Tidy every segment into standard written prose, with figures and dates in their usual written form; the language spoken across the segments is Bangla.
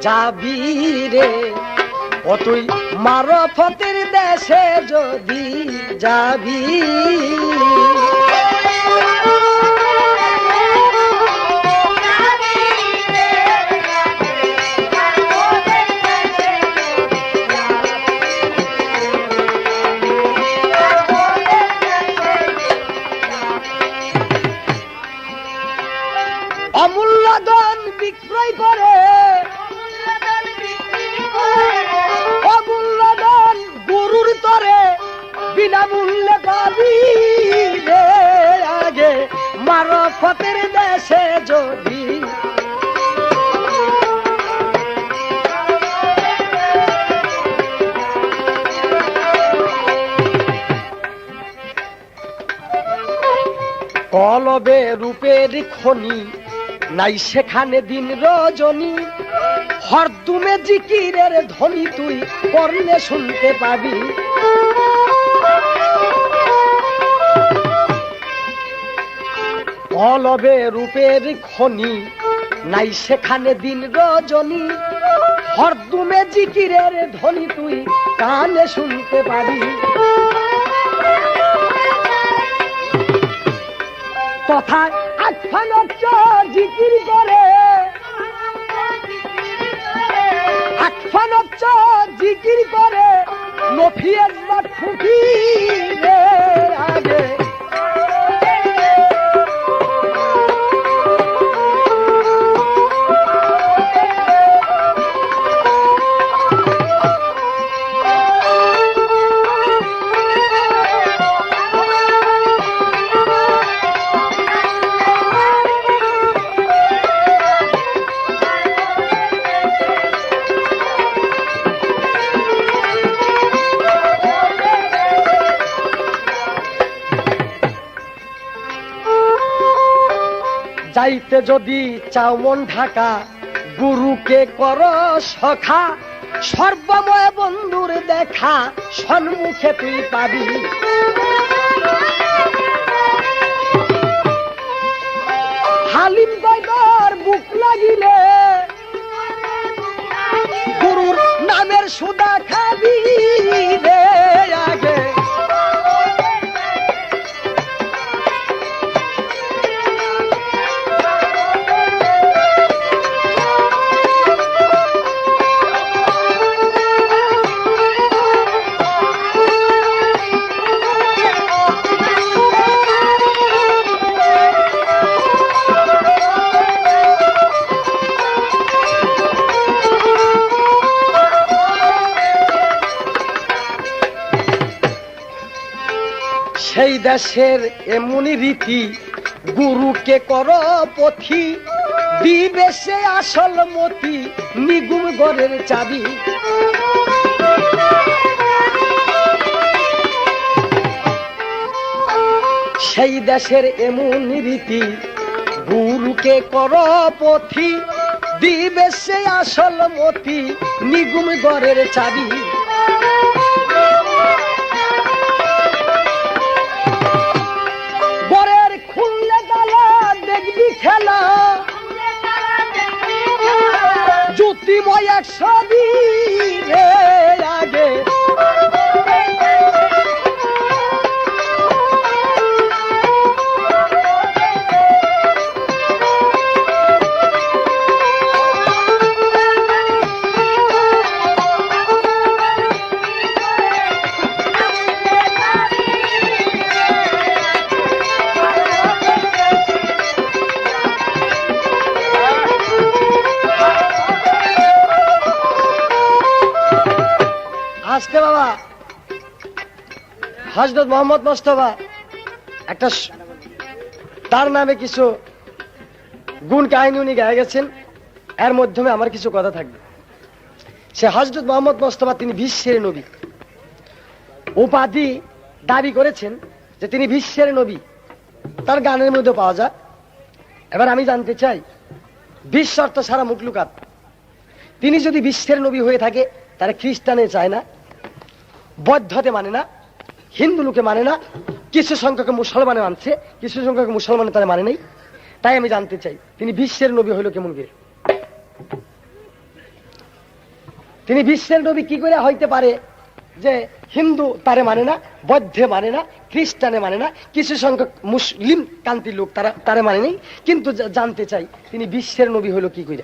যাবি রে, ও তুই মারফতের দেশে যদি যাবি। অমূল্য ধন বিক্রয় করে, অমূল্য ধন গুরুর তরে বিনামূল্যে পাবি রে, আগে মারফতের দেশে যদি। কলবে রূপের খনি নাই সেখানে দিন রজনী, হরদুমে জিকিরের ধ্বনি তুই কর্ণে শুনতে পাবি। কলবে রূপের খনি নাই সেখানে দিন রজনী, হরদুমে জিকিরের ধ্বনি তুই কানে শুনতে পাবি। তথায় আটফানচ্চ জিকির করে, আটফানচ্চ জিকির করে নফিয়ের বাট ফুটি রে, আগে যাইতে যদি চাও মন ঢাকা, গুরুকে কর সখা, সর্বময় বন্ধুর দেখা সম্মুখে তুই পাবি। হালিম গয়দার বুক লাগিলে গুরুর নামের সুদা খাবি রে, আগে সেই দেশের এমনি রীতি, গুরুকে কর পথি, দিবে সে আসল মতি নিগুম ঘরের চাবি। সেই দেশের এমনি রীতি, গুরুকে কর পথি, দিবে সে আসল মতি নিগুম ঘরের চাবি। খেলা জ্যোতিময় এক ছবি রে, আগে আজকে বাবা হযরত মোহাম্মদ মুস্তাফা একটা তার নামে কিছু গুণ কাহিনী উনি গায়ে গেছেন, এর মাধ্যমে আমার কিছু কথা থাকবে। সে হযরত মোহাম্মদ মুস্তাফা তিনি বিশ্বের নবী উপাধি দাবি করেছেন যে তিনি বিশ্বের নবী, তার গানের মধ্যে পাওয়া যায়। এবার আমি জানতে চাই, বিশ্ব অর্থ সারা মুখলুকাত, তিনি যদি বিশ্বের নবী হয়ে থাকে তারা খ্রিস্টানে চায় না, বৌদ্ধতে মানে না, হিন্দু লোকে মানে না, কিছু সংখ্যক মুসলমানে মানছে, কিছু সংখ্যক মুসলমানে তারা মানে নাই। তাই আমি জানতে চাই তিনি বিশ্বের নবী হইল কেমন করে। তিনি বিশ্বের নবী কি করে হইতে পারে যে হিন্দু তারে মানে না, বৌদ্ধে মানে না, খ্রিস্টানে মানে না, কিছু সংখ্যক মুসলিম কান্তি লোক তারে মানে নেই, কিন্তু জানতে চাই তিনি বিশ্বের নবী হলো কি করে?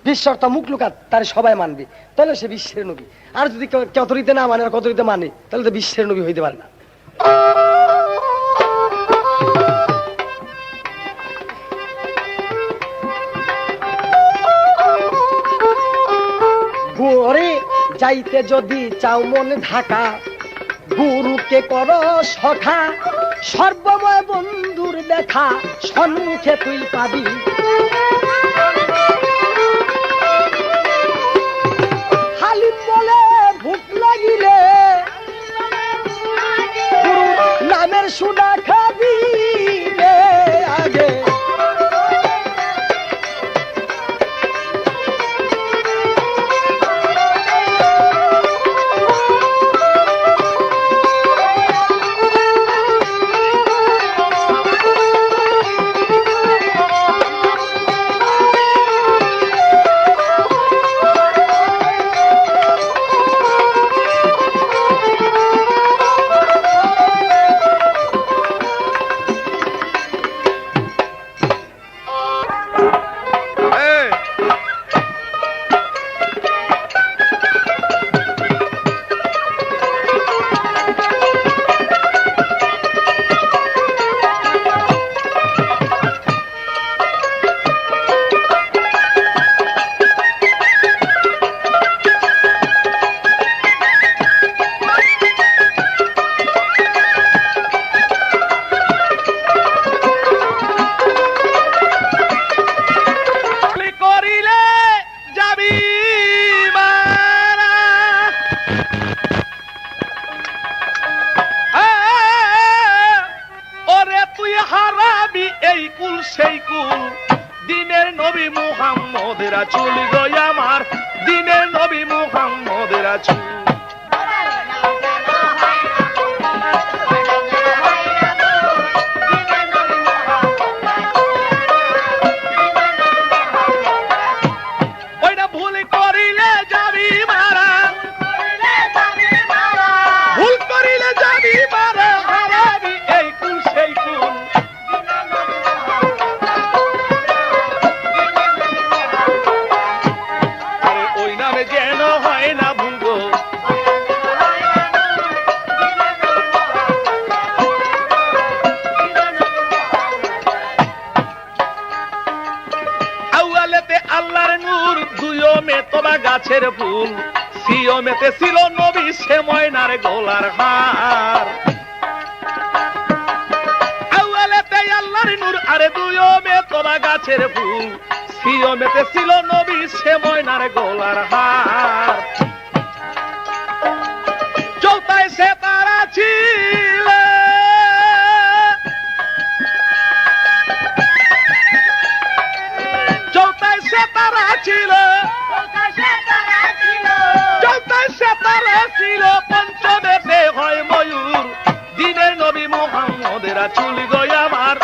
বিশ্বর তো মুখ লুকাত, তার সবাই মানবে, তাহলে সে বিশ্বের নবী। আর যদি কতরিতে না মানে আর কতরিতে মানে, তাহলে তো বিশ্বের নবী হইতে পারে না। ঘরে যাইতে যদি চাও মন ঢাকা, গুরুকে কর সখা, সর্বময় বন্ধুর দেখা সম্মুখে তুই পাবি। হালিম বলে ভুক লাগিলে গুরুর নামের সুদা খাবি আগে। গাছের ফুল সিয়মেতে ছিল নবী সে ময়নার গোলার হার। আউয়ালেতে আল্লাহর নূর আরে দুয়মে তোরা গাছের ফুল সিয়মেতে ছিল নবী সে ময়নার গোলার হার। চৌথায় সে তারা ছিল চৌথায় সে তারা ছিল পঞ্চমেতে হয় ময়ূর দিনের নবী মুহাম্মদের চুল গয় আমার।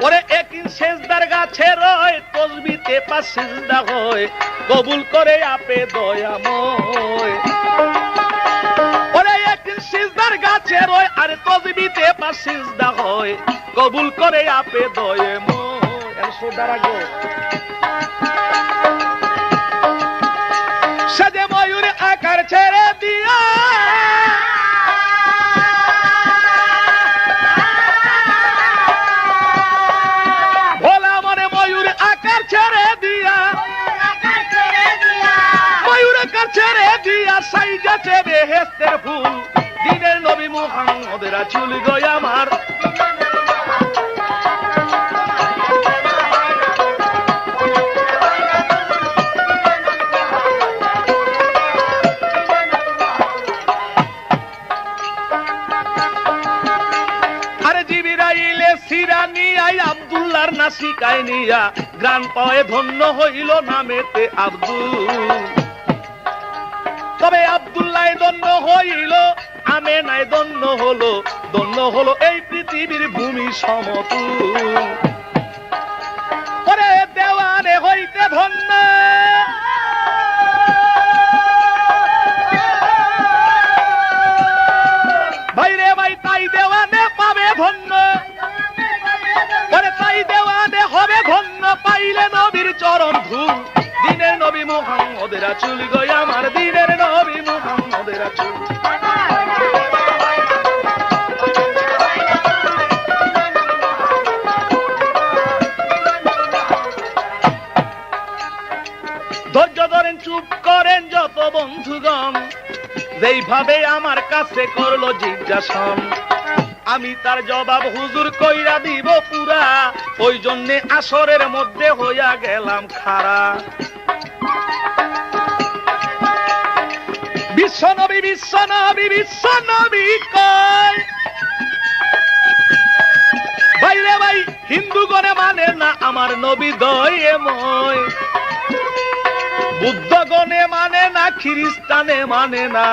পরে একদিন সেজদার গাছে রয় তসবিতে পাঁচ সেজদা হয় কবুল করে আপে দয়াময়। সিজদার গাছে রয় আর তসবিতে পাঁচ সিজদা হয় কবুল করে আপে দয়াময়। সাজে ময়ূর আকার ছেড়ে দিয়া ভোলা মনে ময়ূর আকার ছেড়ে দিয়া ময়ূর আকার ছেড়ে দিয়া সাইজাছে বেহেশতের ফুল দিনের নবী মুহাম্মদের চুল গয় আমার। আরে জিবরাইলে সিরা নিয়া আব্দুল্লাহর নাসিকায় নিয়া গ্রাণ পায়ে ধন্য হইল নামেতে আব্দুল। তবে আব্দুল্লাহ দন্য হইল, আমেনায় দন্য হলো এই পৃথিবীর ভূমি সমতুল। ওরে দেওয়ানে হইতে ধন্য, ভাইরে ভাই তাই দেওয়ানে পাবে ধন্য, ওরে তাই দেওয়ানে হবে ধন্য, পাইলে নবীর চরণ ধূল। দিনের নবী মুহাম্মদের রাসূল গো আমার, দিনের নবী মুহাম্মদের রাসূল। ধৈর্য ধরেন, চুপ করেন যত বন্ধুগণ, যেইভাবে আমার কাছে করলো জিজ্ঞাসন, আমি তার জবাব হুজুর কইরা দিব পুরা, ওই জন্যে আসরের মধ্যে হইয়া গেলাম খাড়া। বিশ্বনবী বিশ্বনবী বিশ্বনবী কয়, ভাইরে ভাই হিন্দুগণে মানে না আমার নবী দয়াময়, বুদ্ধগণে মানে না, খ্রিস্টানে মানে না,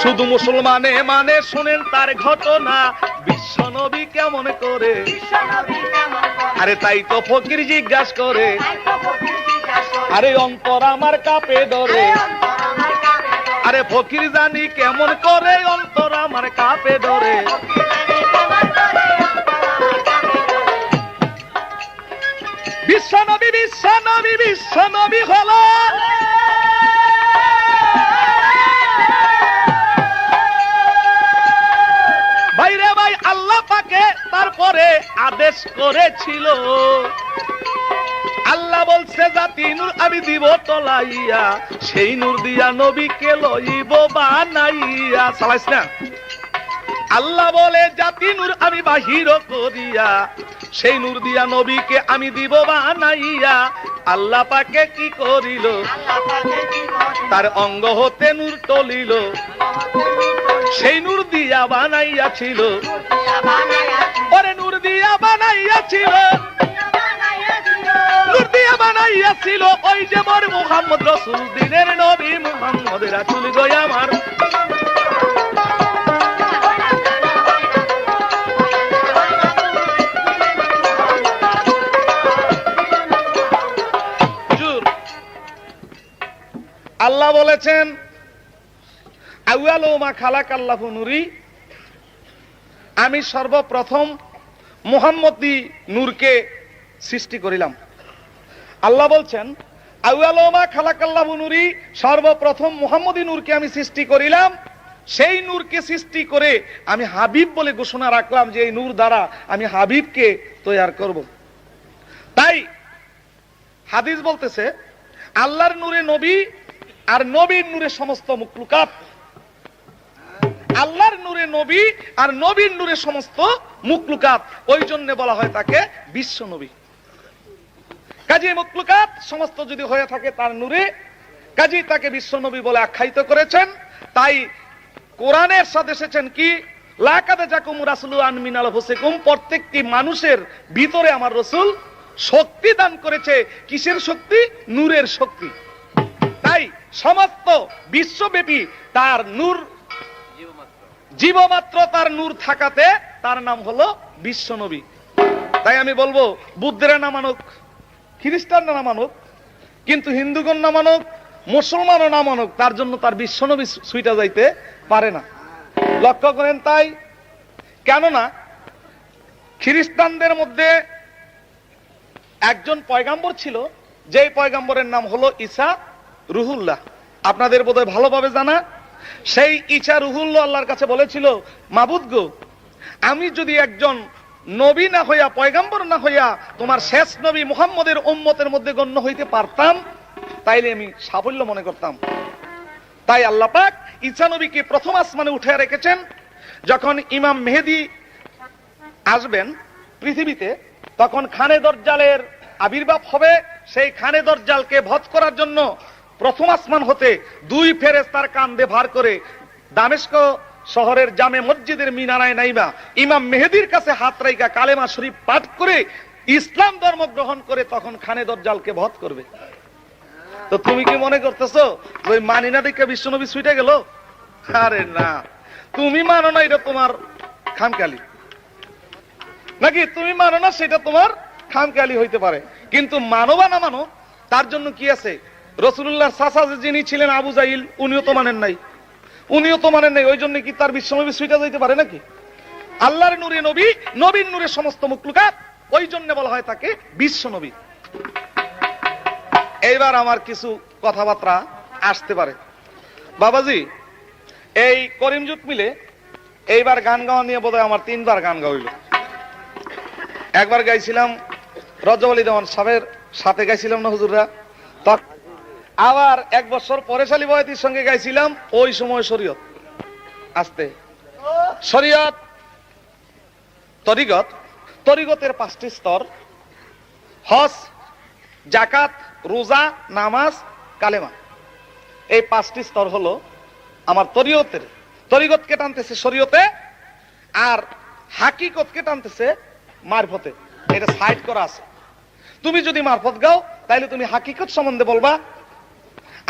শুধু মুসলমানে মানে। শুনেন তার ঘটনা, বিশ্বনবী কেমন করে, আরে তাই তো ফকির জিজ্ঞাসা করে, আরে অন্তর আমার কাঁপে ডরে, আরে ফকির জানি কেমন করে, অন্তর আমার কাঁপে ডরে। বিশ্বনবী বিশ্বনবী বিশ্বনবী হলো ভাইরে ভাই আল্লাহ পাকে তারপরে আদেশ করেছিল, আল্লাহ বলছে জাতি নূর আমি দিব তলাইয়া, সেই নূর দিয়া নবীকে লইব বানাইয়া। চালাইস না, আল্লাহ বলে জাতি নূর আমি বাহির করিয়া, সেই নূর দিয়া নবীকে আমি দিব বানাইয়া। আল্লাহ পাকে কি করিল, তার অঙ্গ হতে নূর টলিল, সেই নূর দিয়া বানাইয়াছিল, ওরে নূর দিয়া বানাইয়াছিল, নূর দিয়া বানাইয়াছিল ওই যে মোর মুহাম্মদ রাসূল, দিনের নবী মুহাম্মদ রাসূল গো আমার। আল্লাহ বলেছেন আউয়ালু মা খালাকাল্লাহু নূরি, আমি সর্বপ্রথম মুহাম্মদী নূরকে সৃষ্টি করিলাম। আল্লাহ বলছেন আউয়ালু মা খালাকাল্লাহু নূরি, সর্বপ্রথম মুহাম্মদী নূরকে আমি সৃষ্টি করিলাম, সেই নূরকে সৃষ্টি করে আমি হাবিব বলে ঘোষণা রাখলাম যে এই নূর দ্বারা আমি হাবিবকে তৈয়ার করব। তাই হাদিস বলতেছে আল্লাহর নূরে নবী আর নবীর নূরে সমস্ত মুখলুকাত, আল্লাহর নূরে নবী আর নবীর নূরে সমস্ত মুখলুকাত, ওই জন্য বলা হয় তাকে বিশ্ব নবী। কাজী মুখলুকাত সমস্ত যদি হয়ে থাকে তার নূরে, কাজী তাকে বিশ্ব নবী বলে আখ্যায়িত করেছেন। তাই কোরআনের সাথে এসেছেন কি, লাকাদ জাকুম রাসূলুন মিনাল আনফুসিকুম, প্রত্যেকটি মানুষের ভিতরে আমার রাসূল শক্তি দান করেছে। কিসের শক্তি? নূরের শক্তি। তাই সমস্ত বিশ্বব্যাপী তার নূর, জীবমাত্র তার নূর থাকাতে তার নাম হলো বিশ্ব নবী। তাই আমি বলবো বুদ্ধেরা না মানুক, খ্রিস্টানরা না মানুক, কিন্তু হিন্দুগণ না মানুক, মুসলমানও না মানুক, তার জন্য তার বিশ্ব নবী সুইটা যাইতে পারে না। লক্ষ্য করেন তাই, কেননা খ্রিস্টানদের মধ্যে একজন পয়গাম্বর ছিল, যেই পয়গাম্বরের নাম হলো ঈসা রুহুল্লাহ। আপনাদের বোধহয় ভালোভাবে জানা। সেই ঈসা রুহুল্লাহ আল্লাহর কাছে বলেছিল, মাবুদ গো, আমি যদি একজন নবী না হইয়া, পয়গাম্বর না হইয়া তোমার শেষ নবী মুহাম্মদের উম্মতের মধ্যে গণ্য হইতে পারতাম, তাইলে আমি সাফল্য মনে করতাম। তাই আল্লাহ পাক ঈসা নবীকে প্রথম আসমানে উঠে রেখেছেন। যখন ইমাম মেহেদী আসবেন পৃথিবীতে, তখন খানে দজ্জালের আবির্ভাব হবে। সেই খানে দজ্জালকে বধ করার জন্য প্রথম আসমান হতে দুই ফেরেশতার কাঁধে ভার করে দামেস্ক শহরের জামে মসজিদের মিনারায় নাইবা ইমাম মেহেদীর কাছে হাত রাইখা কালেমা শরীফ পাঠ করে ইসলাম ধর্ম গ্রহণ করে তখন খানে দজ্জালকে বধ করবে। তো তুমি কি মনে করতেছো ওই মানি না দেখে বিশ্বনবী ছুটে গেল? আরে না, তুমি মানো না এটা তোমার খামখেয়ালি, নাকি তুমি মানো না সেটা তোমার খামখেয়ালি হইতে পারে, কিন্তু মানো বা না মানো তার জন্য কি আছে? রাসূলুল্লাহর চাচা যিনি ছিলেন আবু জাহিল, উনিও তো মানেন নাই, ওই জন্য কি তার বিশ্বনবী ছুটে যাইতে পারে নাকি? আল্লাহর নূরে নবী, নবীর নূরে সমস্ত মুখলুকাত, ওই জন্য বলা হয় তাকে বিশ্বনবী। এইবার আমার কিছু কথাবার্তা আসতে পারে। বাবাজি, এই করিমজুট মিলে এইবার গান গাওয়া নিয়ে বোধহয় আমার 3 বার গান গাইল। একবার গাইছিলাম রজব আলী দেওয়ান সাহেবের সাথে, গাইছিলাম না হুজুররা, আবার 1 বছর পরে শালী বয়াতির সঙ্গে গাইছিলাম, ওই সময় শরীয়ত। আস্তে শরীয়ত, তরিকত, তরিকতের 5টি স্তর: হজ, যাকাত, রোজা, নামাজ, কালেমা। এই 5টি স্তর হলো আমার তরিকতের। তরিকতকে টানতেছে শরীয়তে, আর হাকিকতকে টানতেছে মারফতে। এটা সাইড করা আছে। তুমি যদি মারফত গাও তাহলে তুমি হাকিকত সম্বন্ধে বলবা,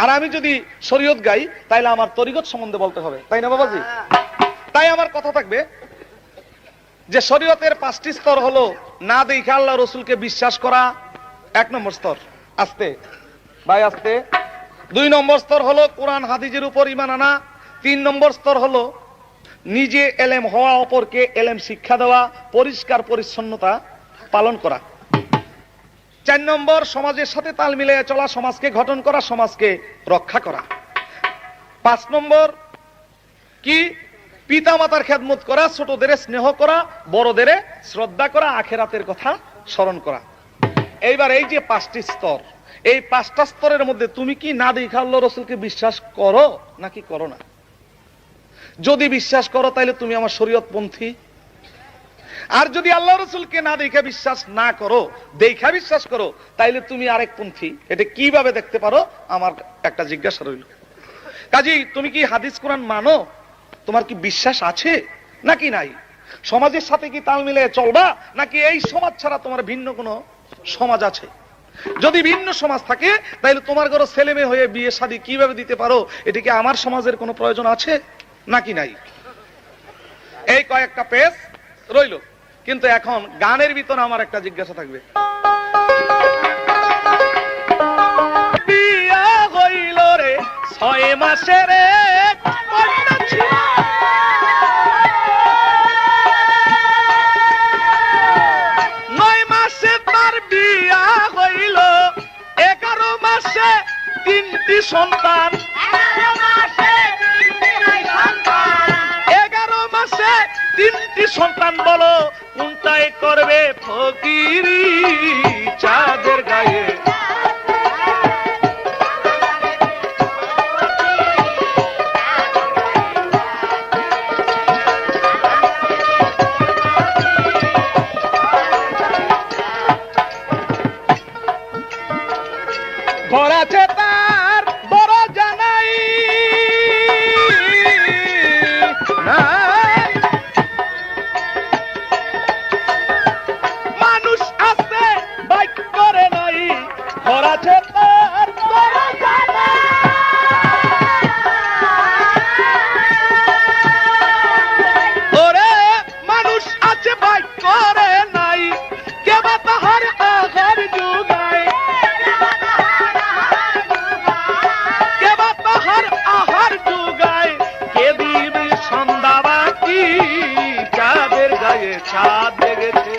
আর আমি যদি শরীয়ত গাই তাহলে আমার তরিকত সম্বন্ধে বলতে হবে, তাই না বাবাজি? তাই আমার কথা থাকবে যে শরীয়তের 5টি স্তর হলো: না দেখে আল্লাহ রসুলকে বিশ্বাস করা, 1 নম্বর স্তর। আস্তে ভাই, আস্তে। 2 নম্বর স্তর হলো কোরআন হাদিসের উপর ঈমান আনা। 3 নম্বর স্তর হলো নিজে এলেম হওয়া, অপরকে এলেম শিক্ষা দেওয়া, পরিষ্কার পরিচ্ছন্নতা পালন করা। 4 নম্বর সমাজের সাথে তাল মিলিয়ে চলা, সমাজকে গঠন করা, সমাজকে রক্ষা করা। 5 নম্বর কি? পিতা মাতার খেদমত করা, ছোটদের স্নেহ করা, বড়দের শ্রদ্ধা করা, আখিরাতের কথা স্মরণ করা। এইবার এই যে 5টি স্তর, এই 5টা স্তরের মধ্যে তুমি কি না দেখা আল্লাহ রসুলকে বিশ্বাস করো নাকি করো না? যদি বিশ্বাস করো তাহলে তুমি আমার শরীয়তপন্থী, আর যদি আল্লাহ রসুলকে না দেখে বিশ্বাস না করো, দেখা বিশ্বাস করো, তাইলে তুমি আরেক পন্থী। এটা কিভাবে দেখতে পারো? আমার একটা জিজ্ঞাসা রইল। কাজী তুমি কি হাদিস কোরআন মানো? তোমার কি বিশ্বাস আছে নাকি নাই? সমাজের সাথে কি তাল মিলিয়ে চলবা, নাকি এই সমাজ ছাড়া তোমার ভিন্ন কোনো সমাজ আছে? যদি ভিন্ন সমাজ থাকে তাহলে তোমার ঘরে ছেলে মেয়ে হয়ে বিয়ে শাদী কিভাবে দিতে পারো? এটা কি আমার সমাজের কোনো প্রয়োজন আছে নাকি নাই? এই কয়েকটা পেজ রইল, কিন্তু এখন গানের ভিতরে আমার একটা জিজ্ঞাসা থাকবে। বিয়া হইল রে 6 মাসের, 9 মাসে তার বিয়া হইল, 11 মাসে 3টি সন্তান, 11 মাসে 3টি সন্তান। বলো কোনটাই করবে ফকিরি চাঁদের গায়ে? ঘর আছে তার বড় জানাই না, মানুষ আছে বাইক করে নাই। ঘর আছে তার বড় জানাই, ওরে মানুষ আছে বাইক করে নাই। কেবা তাহার আহার যুগায়, কেবা তাহার আহার যুগায়, কে দিবে সন্ধ্যা বাতি চাঁদের গায়ে? চাঁদ লেগেছে।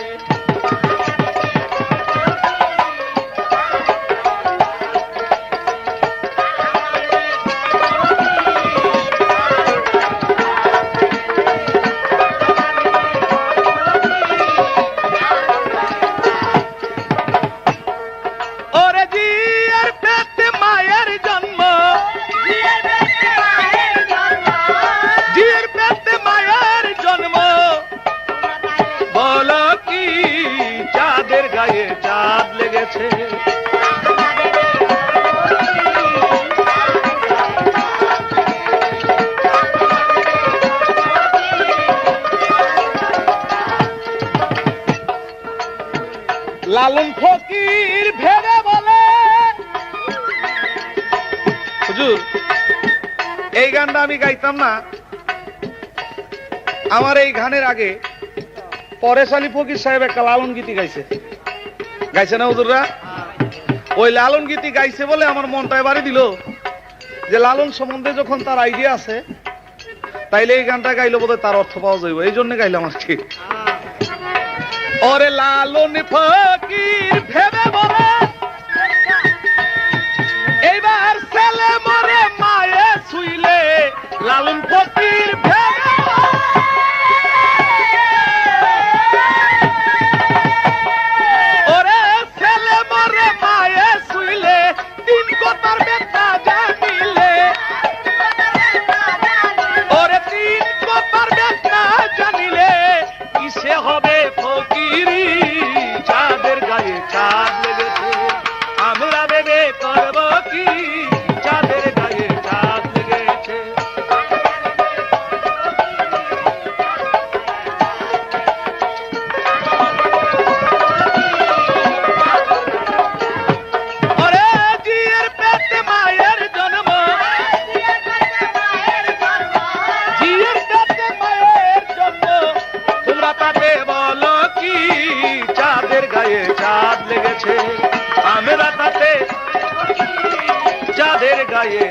ওরে জিয়ার পেটে মায়ের জন্ম, জিয়ার পেটে মায়ের জন্ম। বলো কি চাঁদের গায়ে চাঁদ লেগেছে? লালন ফকির ভেবে বলে হুজুর এই গানটা আমি গাইতাম না, আমার এই গানের আগে পরেশ আলী ফকির সাহেব একটা লালন গীতি গাইছে না হুজুররা? ওই লালন গীতি গাইছে বলে আমার মনটা এবারে দিল যে লালন সম্বন্ধে যখন তার আইডিয়া আছে তাইলে এই গানটা গাইলে বোধহয় তার অর্থ পাওয়া যাবে, এই জন্য গাইলাম আর কি। ওরে লালন ফকির ভেবে বলে এইবার ছেলে মরে মায়ে শুইলে, লালন ফকির ভেবে ওরে ছেলে মরে মায়ে শুইলে, তিন কথার ব্যথা জানিলে, ওরে তিন কথার ব্যথা জানিলে কিসে হবে ফকিরি, যাদের গায়ে চাঁদ লেগেছে আমরা ভেবে করব কি, যাদের গায়ে চাঁদ লেগেছে। ওরে জিয়ের পেটে মায়ের জন্ম, জিয়ের পেটে মায়ের জন্ম, তোমরা তাতে বলো কি, যাদের গায়ে চাঁদ লেগেছে আমরা তাতে, যাদের গায়ে।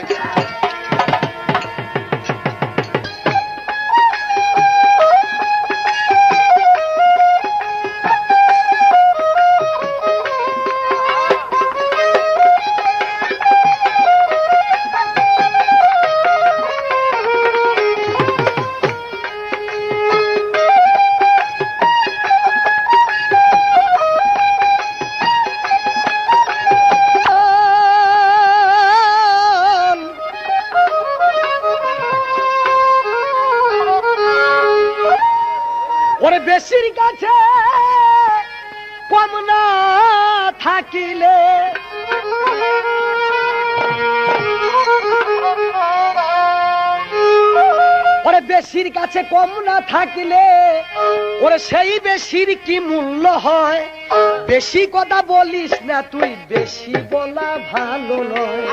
ওরে বেশির কাছে কম না থাকিলে, ওরে বেশির কাছে কম না থাকিলে, ওরে সেই বেশির কি মূল্য হয়, বেশি কথা বলিস না তুই, বেশি বলা ভালো নয়।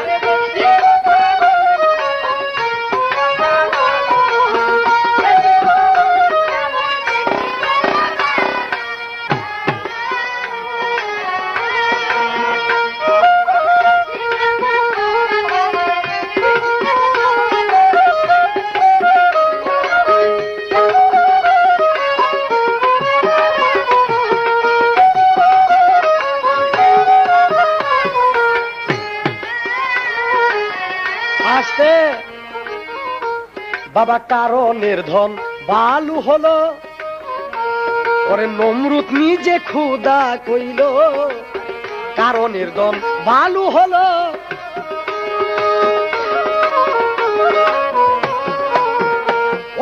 আসতে বাবা কারণের ধন বালু হলো, ওরে নমরুদ নিজে খুদা কইল, কারণের ধন বালু হলো,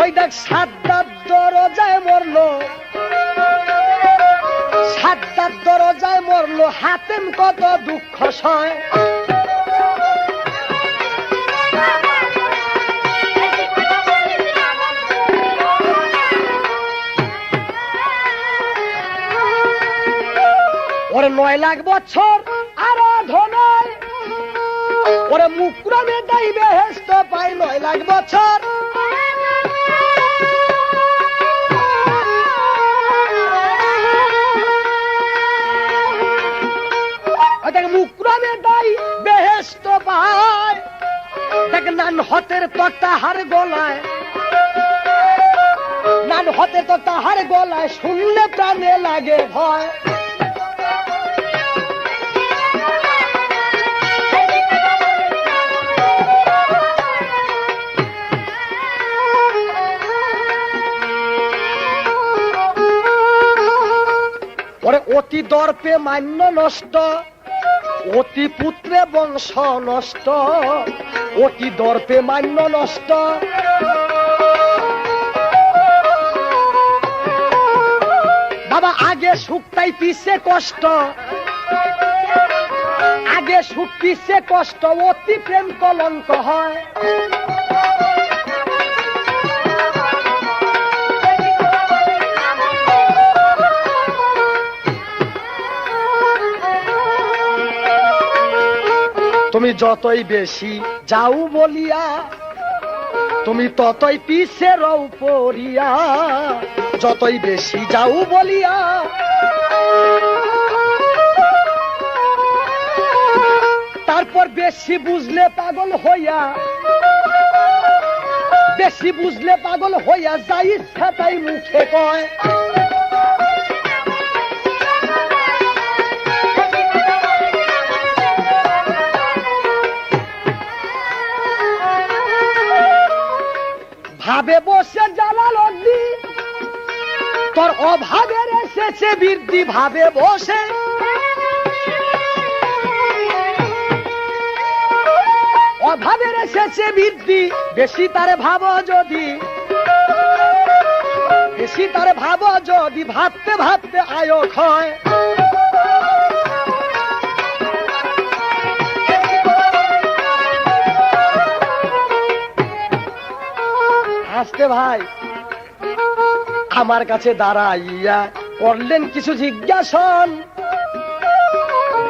ওই দেখ সাদ্দাত দরজায় মরলো, সাদ্দাত দরজায় মরলো, হাতেম কত দুঃখ সয়। ওরে 9 লাখ বছর আরাধনায়, ওরে মুকরমে দাই বেহেশত পায় 9 লাখ বছর। দেখ মুকরমে দাই বেহেশত পায়, দেখ নান হতের তো তাহার গলায়, নান হতে তো তাহার গলায়, শুনলে প্রাণে লাগে ভয়। ওরে অতি দর্পে মান্য নষ্ট, অতি পুত্রে বংশ নষ্ট, অতি দর্পে মান্য নষ্ট। বাবা আগে সুখ তাই পিছে কষ্ট, আগে সুখ পিছে কষ্ট, অতি প্রেম কলঙ্ক হয়। তুমি যতই বেশি যাও বলিয়া তুমি ততই পিছে রও পড়িয়া, যতই বেশি যাও বলিয়া তারপর বেশি বুঝলে পাগল হইয়া, বেশি বুঝলে পাগল হইয়া যাই ইচ্ছা তাই মুখে কয়। ভাবে বসে জালাল অগ্নি তোর অভাবের এসেছে বৃদ্ধি, ভাবে বসে অভাবের এসেছে বৃদ্ধি, বেশি তারে ভাব যদি, বেশি তারে ভাব যদি ভাবতে ভাবতে আয়ক হয়। আসতে ভাই আমার কাছে দাঁড়াইয়া করলেন কিছু জিজ্ঞাসন,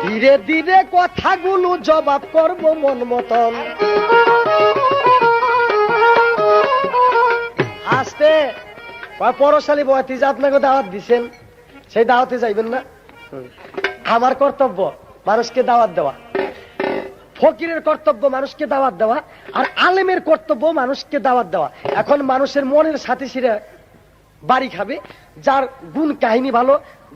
ধীরে ধীরে কথাগুলো জবাব করব মন মতন। আসতে পরশালী বয়াতি যে আপনাকে দাওয়াত দিছেন, সেই দাওয়াতে যাইবেন না? আমার কর্তব্য মানুষকে দাওয়াত দেওয়া, ফকিরের কর্তব্য মানুষকে দাওয়াত দেওয়া, আর আলেমের কর্তব্য মানুষকে দাওয়াত দেওয়া। এখন মানুষের মনের সাথে সিরে বাড়ি খাবে, যার গুণ কাহিনী ভালো,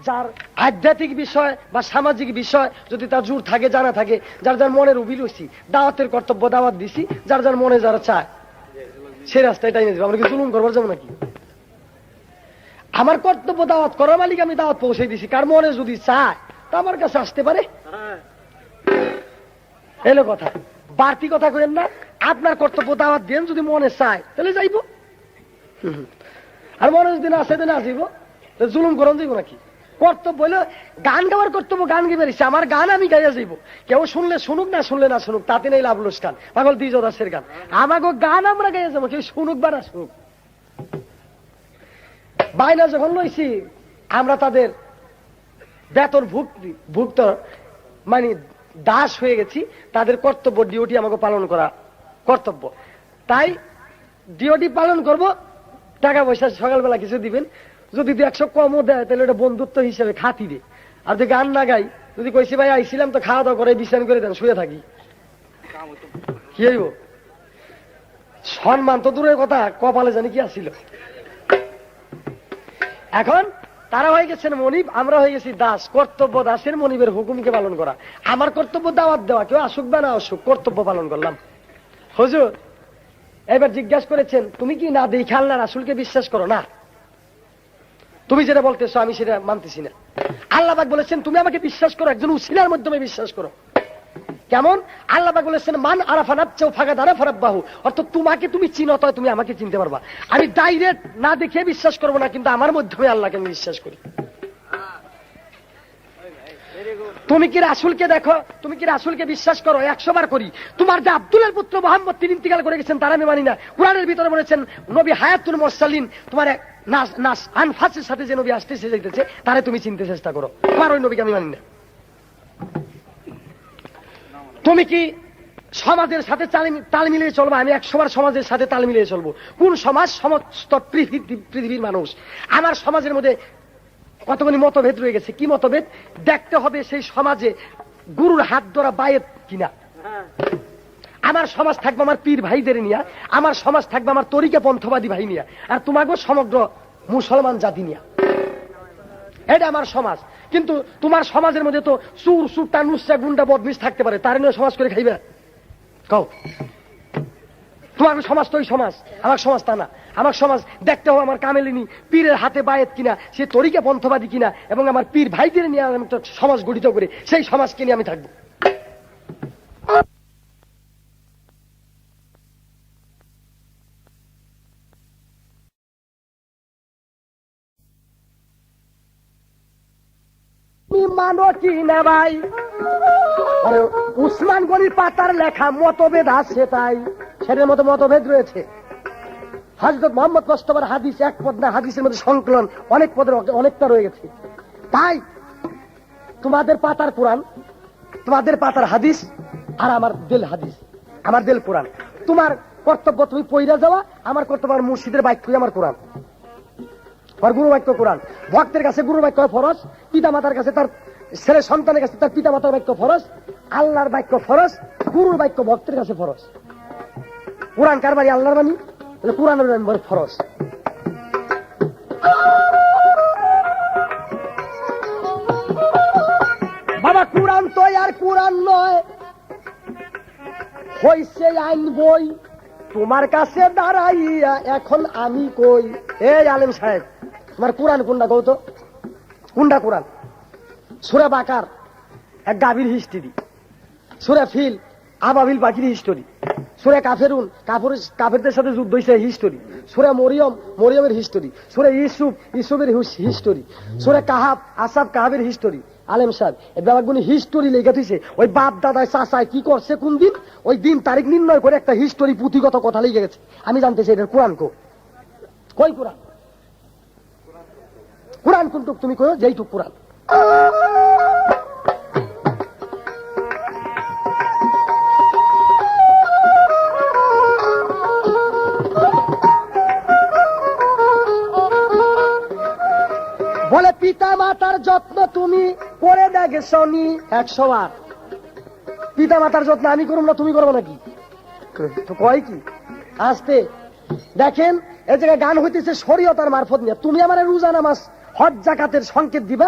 যার আধ্যাত্মিক বিষয় বা সামাজিক বিষয় যদি তার জোর থাকে, জানা থাকে, যার যার মনের উবিল হইছি, দাওয়াতের কর্তব্য দাওয়াত দিছি, যার যার মনে যারা চায় সে রাস্তায় টাইনে দেবে। আমরা কি জুলুম করবার যাবো নাকি? আমার কর্তব্য দাওয়াত করার মালিক, আমি দাওয়াত পৌঁছে দিছি, কার মনে যদি চায় তা আমার কাছে আসতে পারে। এলো কথা, বাড়তি কথা করেন না। আপনার কর্তব্য দাওয়াত দেন, যদি মনে চায় তাহলে যাইব, আর মনে যদি না চাই না যাইব। জুলুম করন যাইব নাকি? কর্তব্য হইলো গান গাওয়ার কর্তব্য, গান গিয়ে বেরিয়েছে, আমার গান আমি গাইয়া যাইব। কেউ শুনলে শুনুক, না শুনলে না শুনুক, তাতে নেই লাভ লোকসান। পাগল দ্বিজ দাসের গান, আমাকে গান আমরা গাইয়া যাবো, কেউ শুনুক বা না শুনুক। বাইনা যখন লইছি আমরা তাদের বেতন ভুক্ত মানে দাস হয়ে গেছি, তাদের কর্তব্য ডিউটি আমাকে পালন করা কর্তব্য। তাই ডিউটি পালন করব। টাকা পয়সা সকালবেলা কিছু দিবেন, যদি 100 কমও দেয় তাহলে ওটা বন্ধুত্ব হিসেবে খাতিরে। আর যদি গান না গাই, যদি কইছি ভাই আইছিলাম তো খাওয়া দাওয়া করে বিশ্রাম করে দেন, শুয়ে থাকি, কি হইব? সম্মান তো দূরের কথা, কপালে জানি কি আসছিল। এখন তারা হয়ে গেছেন মনিব, আমরা হয়ে গেছি দাস। কর্তব্য দাসের, মনিবের হুকুমকে পালন করা। আমার কর্তব্য দাওয়াত দেওয়া, কেউ আসুক বা না আসুক, কর্তব্য পালন করলাম। হুজুর এবার জিজ্ঞাসা করেছেন, তুমি কি না দেখে আল্লাহ রাসূলকে বিশ্বাস করো? না, তুমি যেটা বলতেছো আমি সেটা মানতেছি না। আল্লাহ পাক বলেছেন তুমি আমাকে বিশ্বাস করো, একজন উসিলার মাধ্যমে বিশ্বাস করো। কেমন? আল্লাহ পাক বলেছেন মান আরাফা নাফসাহু ফাকাদ আরাফা রাব্বাহু, অর্থাৎ তোমাকে তুমি চিনো তো তুমি আমাকে চিনতে পারবা। আমি ডাইরেক্ট না দেখে বিশ্বাস করবো না, কিন্তু আমার মাধ্যমে আল্লাহকে আমি বিশ্বাস করি। তুমি কি রাসূলকে দেখো, তুমি কি রাসূলকে বিশ্বাস করো? 100 বার করি। তোমার যে আব্দুল্লাহর পুত্র মুহাম্মদ তিনি ইন্তিকাল করে গেছেন, তারা আমি মানি না। কোরআনের ভিতরে বলেছেন নবী হায়াতুল মুরসালিন, তোমার নাস আনফাসের সাথে যে নবী আসতেছে যাইতেছে তারে তুমি চিনতে চেষ্টা করো, তোমার ওই নবীকে আমি মানি না। তুমি কি সমাজের সাথে তাল মিলিয়ে চলবো? আমি 100 বার সমাজের সাথে তাল মিলিয়ে চলবো। কোন সমাজ? সমস্ত পৃথিবীর মানুষ। আমার সমাজের মধ্যে কতগুলি মতভেদ রয়ে গেছে। কি মতভেদ? দেখতে হবে সেই সমাজে গুরুর হাত ধরা বায়েত কিনা। আমার সমাজ থাকবে আমার পীর ভাইদের নিয়ে, আমার সমাজ থাকবে আমার তরিকা পন্থবাদী ভাই নিয়ে, আর তোমাকেও সমগ্র মুসলমান জাতি নিয়ে। এটা আমার সমাজ। কিন্তু তোমার সমাজের মধ্যে তো চুর সুরটা নুসা গুন্ডা বদমিশ থাকতে পারে, তার নিয়ে সমাজ করে খাইবে? কও, তোমার সমাজ তো ওই সমাজ, আমার সমাজ তা না। আমার সমাজ দেখতে হবে আমার কামেলিনী পীরের হাতে বায়েত কিনা, সে তরিকা পন্থবাদী কিনা, এবং আমার পীর ভাইদের নিয়ে আমি একটা সমাজ গঠিত করে সেই সমাজকে নিয়ে আমি থাকবো। মানো কি না ভাই, উসমান গনির পাতার লেখা মতভেদ আছে, তাই সেটার মতো মতভেদ রয়েছে। হযরত মুহাম্মদ মুস্তাফার হাদিস এক পদ না, হাদিসের মধ্যে সংকলন অনেক পদের অনেকটা রয়ে গেছে। তাই তোমাদের পাতার কোরআন, তোমাদের পাতার হাদিস আর আমার দিল হাদিস, আমার দিল কোরআন। তোমার কর্তব্য তুমি পইরা যাওয়া, আমার কর্তব্য আমার মুর্শিদের বাক্যই আমার কোরআন, আমার গুরু বাক্য কোরআন। ভক্তের কাছে গুরু বাক্য ফরজ, পিতা মাতার কাছে তার ছেলে সন্তানের কাছে তার পিতা মাতার বাক্য ফরজ, আল্লাহর বাক্য ফরজ, গুরুর বাক্য ভক্তের কাছে ফরজ। কোরআন কার বাড়ি? আল্লাহর বাণী, কোরআনের বাণী ফরজ। বাবা কোরআন তো আর কোরআন নয়, হইছে আইন বই, তোমার কাছে দাঁড়াইয়া এখন আমি কই। এই আলেম সাহেব, তোমার কোরআন কোনটা কও তো? কোনটা কোরআন? সূরা বাকার এক গাভীর হিস্টরি, সূরা ফিল আবাবিল পাখির হিস্টরি, সূরা কাফেরুন কাফেরদের সাথে যুদ্ধ হয়েছে হিস্টরি, সূরা মরিয়ম মরিয়মের হিস্টরি, সূরা ইসুফের হিস্টরি, সূরা কাহাব কাহাবের হিস্টরি। আলেম সাহেব এই ব্যাপারগুলি হিস্টোরি লেগে দিয়েছে, ওই বাপ দাদায় চাচায় কি করছে কোন দিন, ওই দিন তারিখ নির্ণয় করে একটা হিস্টোরি পুঁথিগত কথা লেগে গেছে। আমি জানতেছি এটার কোরআন কই কোরআন? কোরআন কোনটুক তুমি কই? যেইটুক কোরআন। বলে পিতা মাতার যত্ন তুমি করে দেখেছনি 100 বার। পিতা মাতার যত্ন আমি করব না তুমি করবো নাকি? তো কয় কি আসতে দেখেন এই জায়গায় গান হইতেছে শরীয়তার মারফত নিয়ে। তুমি আমার রোজা নামাজ হজ যাকাতের সংকেত দিবা,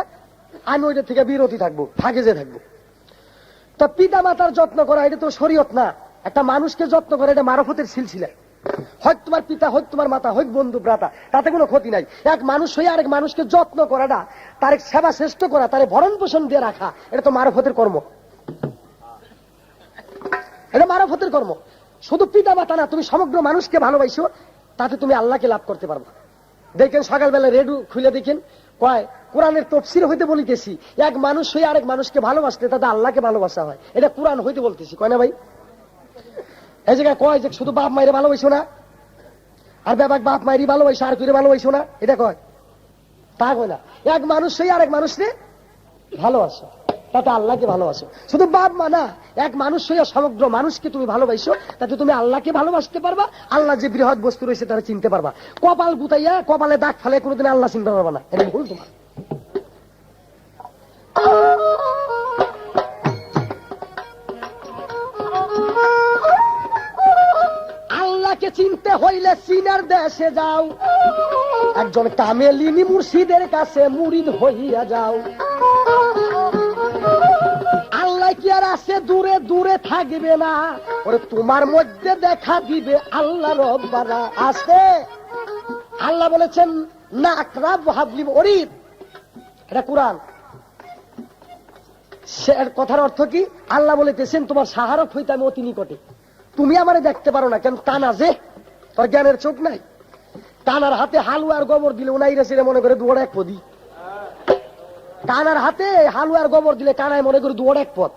আমি ওইটা থেকে বিরতি থাকবো, ফাঁকে যে থাকবো। তো পিতা মাতার যত্ন করা এটা তো শরীয়ত না, একটা মানুষকে যত্ন করে এটা মারফতের সিলসিলা। হয় তোমার পিতা, হয় তোমার মাতা, হয় বন্ধু ভ্রাতা, তাতে কোনো ক্ষতি নাই। এক মানুষ হয়ে আরেক মানুষকে যত্ন করাটা, তার সেবা শ্রেষ্ঠ করা, তার ভরণ পোষণ দিয়ে রাখা, এটা তো মারফতের কর্ম, এটা মারফতের কর্ম। শুধু পিতা মাতা না, তুমি সমগ্র মানুষকে ভালোবাসো, তাতে তুমি আল্লাহকে লাভ করতে পারবে। দেখেন সকালবেলা রেডিও খুলে দেখেন কয় কোরআনের তফসির হইতে বলিতেছি, এক মানুষ হয়ে আরেক মানুষকে ভালোবাসলে তাতে আল্লাহকে ভালোবাসা হয়, এটা কোরআন হইতে বলতেছি, কয় না ভাই? এই জায়গায় কয় যে শুধু বাপ মায়ের ভালোবাসো না, আর বাপ মায়েরই ভালোবাসো আর করে ভালোবাসো না, এটা কয়? তা কয় না। এক মানুষ হয়ে আরেক মানুষকে ভালোবাসো, তাতে আল্লাহকে ভালোবাসো। শুধু বাপ মা না, এক মানুষ হয়ে সমগ্র মানুষকে তুমি ভালোবাসো, তাতে তুমি আল্লাহকে ভালোবাসতে পারবা, আল্লাহ যে বৃহৎ বস্তু রয়েছে তারা চিনতে পারবা। কপাল গুতাইয়া কপালে দাগ ফেলে কোনোদিন আল্লাহ চিনতে পারবা না, এটা ভুল তোমার। আল্লাহকে চিনতে হইলে চীনের দেশে যাও, একজন কামেলিনী মুর্শিদের কাছে মুরিদ হইয়া যাও। আল্লাহ কি আর আছে দূরে দূরে থাকবে না, ওরে তোমার মধ্যে দেখা দিবে আল্লাহ রব্বানা আছে। আল্লাহ বলেছেন না আকরাব হাবলি ওরিদ, এটা কোরআন। সে কথার অর্থ কি? আল্লাহ বলেছেন তোমার সাহারক হইতে আমি অতি নিকটে, তুমি আমারে দেখতে পারো না কেন? কানা যে তোর জ্ঞানের চোখ নাই, কানার হাতে হালুয়ার গোবর দিলে উনাইরে সেরে মনে করে দুয়ার এক পদি, কানার হাতে হালুয়ার গোবর দিলে কানায় মনে করে দুয়ার এক পথ,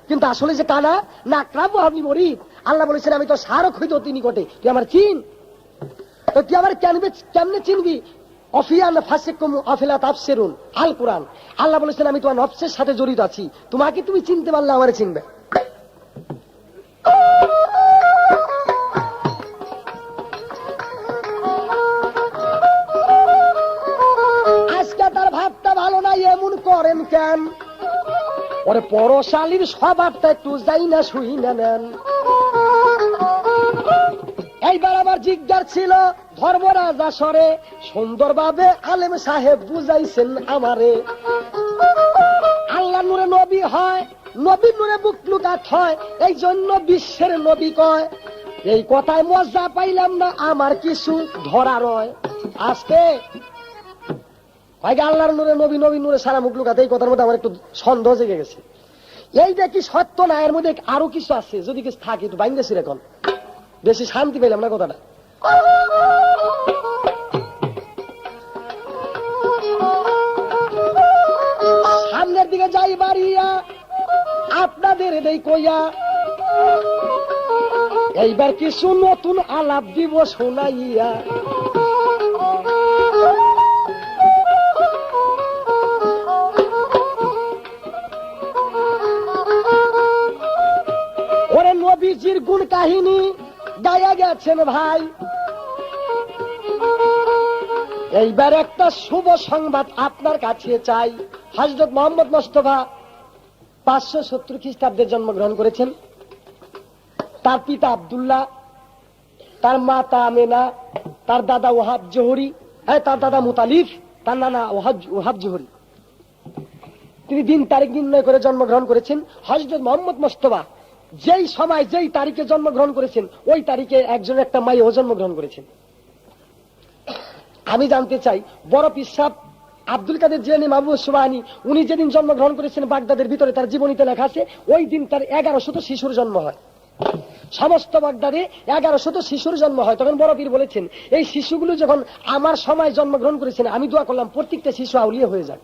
কিন্তু আসলে যে কানা না ক্রাবো আপনি মরিদ। আল্লাহ বলেছেন আমি তো সারক হইতে অতি নিকটে, তুই আমার চিন। তো তুই আমার কেমনে চিনবি? অফিয়ান ফাসিকুম আফিলা তাফসিরুন আল কোরআন। আল্লাহ বলেছেন আমি তোমার নফসের সাথে জড়িত আছি, তোমাকে তুমি চিনতে পারলে আমারে চিনবে। আজকে তার ভাবটা ভালো নাই এমন করেন কেন? ওরে পরশালীর স্বভাবটা একটু যাই না শুই না নেন। এইবার আবার জিজ্ঞার ছিল ধর্মরাজ আসরে, সুন্দরভাবে আলেম সাহেব বুঝাইছেন আমারে। আল্লাহ নূরে নবী হয়, নবী নূরে বুক লুকাত হয়, এই জন্য বিশ্বের নবী কয়। এই কথায় মজা পাইলাম না, আমার কিছু ধরা রয়। আজকে আল্লাহর নূরে নবী, নবী নূরে সারা মুখ লুকাতে, এই কথার মধ্যে আমার একটু সন্দেহ জেগে গেছে। এইটা কি সত্য না এর মধ্যে আরো কিছু আছে? যদি কিছু থাকে একটু বাইন্দেছি, এখন বেশি শান্তি পেলাম না কথাটা। সামনের দিকে যাই বাড়িয়া আপনাদের এই কইয়া, এইবার কিছু নতুন আলাপ দিব শোনাইয়া। গুণ কাহিনী গায়া গেছেন ভাই। এইবার একটা শুভ সংবাদ আপনার কাছে চাই। হযরত মুহাম্মদ মুস্তাফা 570 খ্রিস্টাব্দে জন্মগ্রহণ করেছেন। তার পিতা আব্দুল্লাহ, তার মাতা আমেনা, তার দাদা ওহাব জোহরি, তার দাদা মুতালিফ, তার নানা ওহাব জোহরি। তিনি দিন তারিখ নির্ণয় করে জন্মগ্রহণ করেছেন। হযরত মুহাম্মদ মুস্তাফা যেই সময় যেই তারিখে জন্মগ্রহণ করেছেন ওই তারিখে একজন একটা মাইও জন্মগ্রহণ করেছেন। আমি জানতে চাই বড় পীর সাহেব আব্দুল কাদের জিলানী মাহবুব সুবহানী উনি যেদিন জন্মগ্রহণ করেছেন বাগদাদের ভিতরে তার জীবনীতে লেখা আছে ওই দিন তার 1100 শিশুর জন্ম হয়। সমস্ত বাগদাদে 1100 শিশুর জন্ম হয়। তখন বড় পীর বলেছেন এই শিশুগুলো যখন আমার সময় জন্মগ্রহণ করেছেন আমি দোয়া করলাম প্রত্যেকটা শিশু আউলিয়া হয়ে যাক।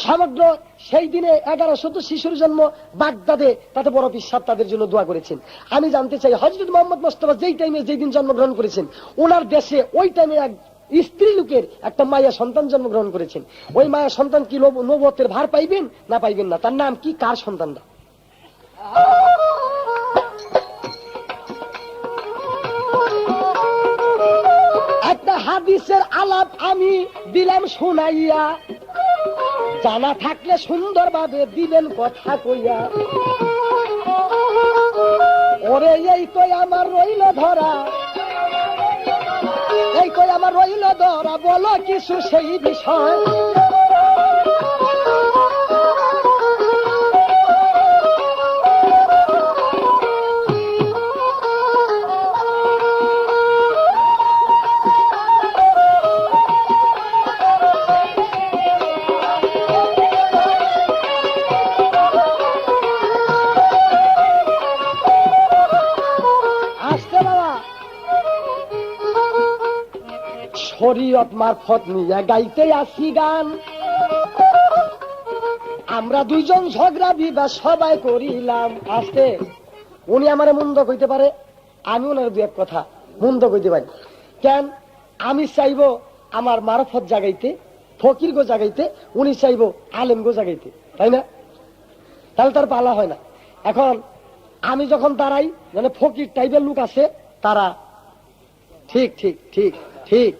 সমগ্র সেই দিনে 1100 শিশুর জন্ম বাগদাদে, তাতে বড় পীর সাহেব তাদের জন্য দোয়া করেছেন। আমি জানতে চাই হযরত মুহাম্মদ মুস্তাফা যেই টাইমে যেই দিন জন্মগ্রহণ করেছেন ওনার দেশে ওই টাইমে এক স্ত্রী লোকের একটা মায়া সন্তান জন্মগ্রহণ করেছেন। ওই মায়া সন্তান কি নবুয়তের ভার পাইবেন না পাইবেন না? তার নাম কি? কার সন্তানটা? একটা হাদিসের আলাপ আমি দিলাম শুনাইয়া, জানা থাকলে সুন্দরভাবে দিলেন কথা কইয়া। ওরে এই কই আমার রইল ধরা, এই কই আমার রইল ধরা, বলো কিছু সেই বিষয়। শরীয়ত মারফত নিয়ে গাইতে আসি গান, আমরা দুইজন ঝগড়া বিবাদ সবাই করিলাম। আসতে উনি আমারে মন্দ কইতে পারে, আমি ওনার দু এক কথা মন্দ কইতে পারি। কেন? আমি চাইবো আমার মারফত জাগাইতে, ফকির গো জাগাইতে, উনি চাইবো আলেম গো জাগাইতে, তাই না? তাহলে তার পালা হয় না। এখন আমি যখন দাঁড়াই, মানে ফকির টাইপের লোক আছে তারা ঠিক ঠিক ঠিক ঠিক,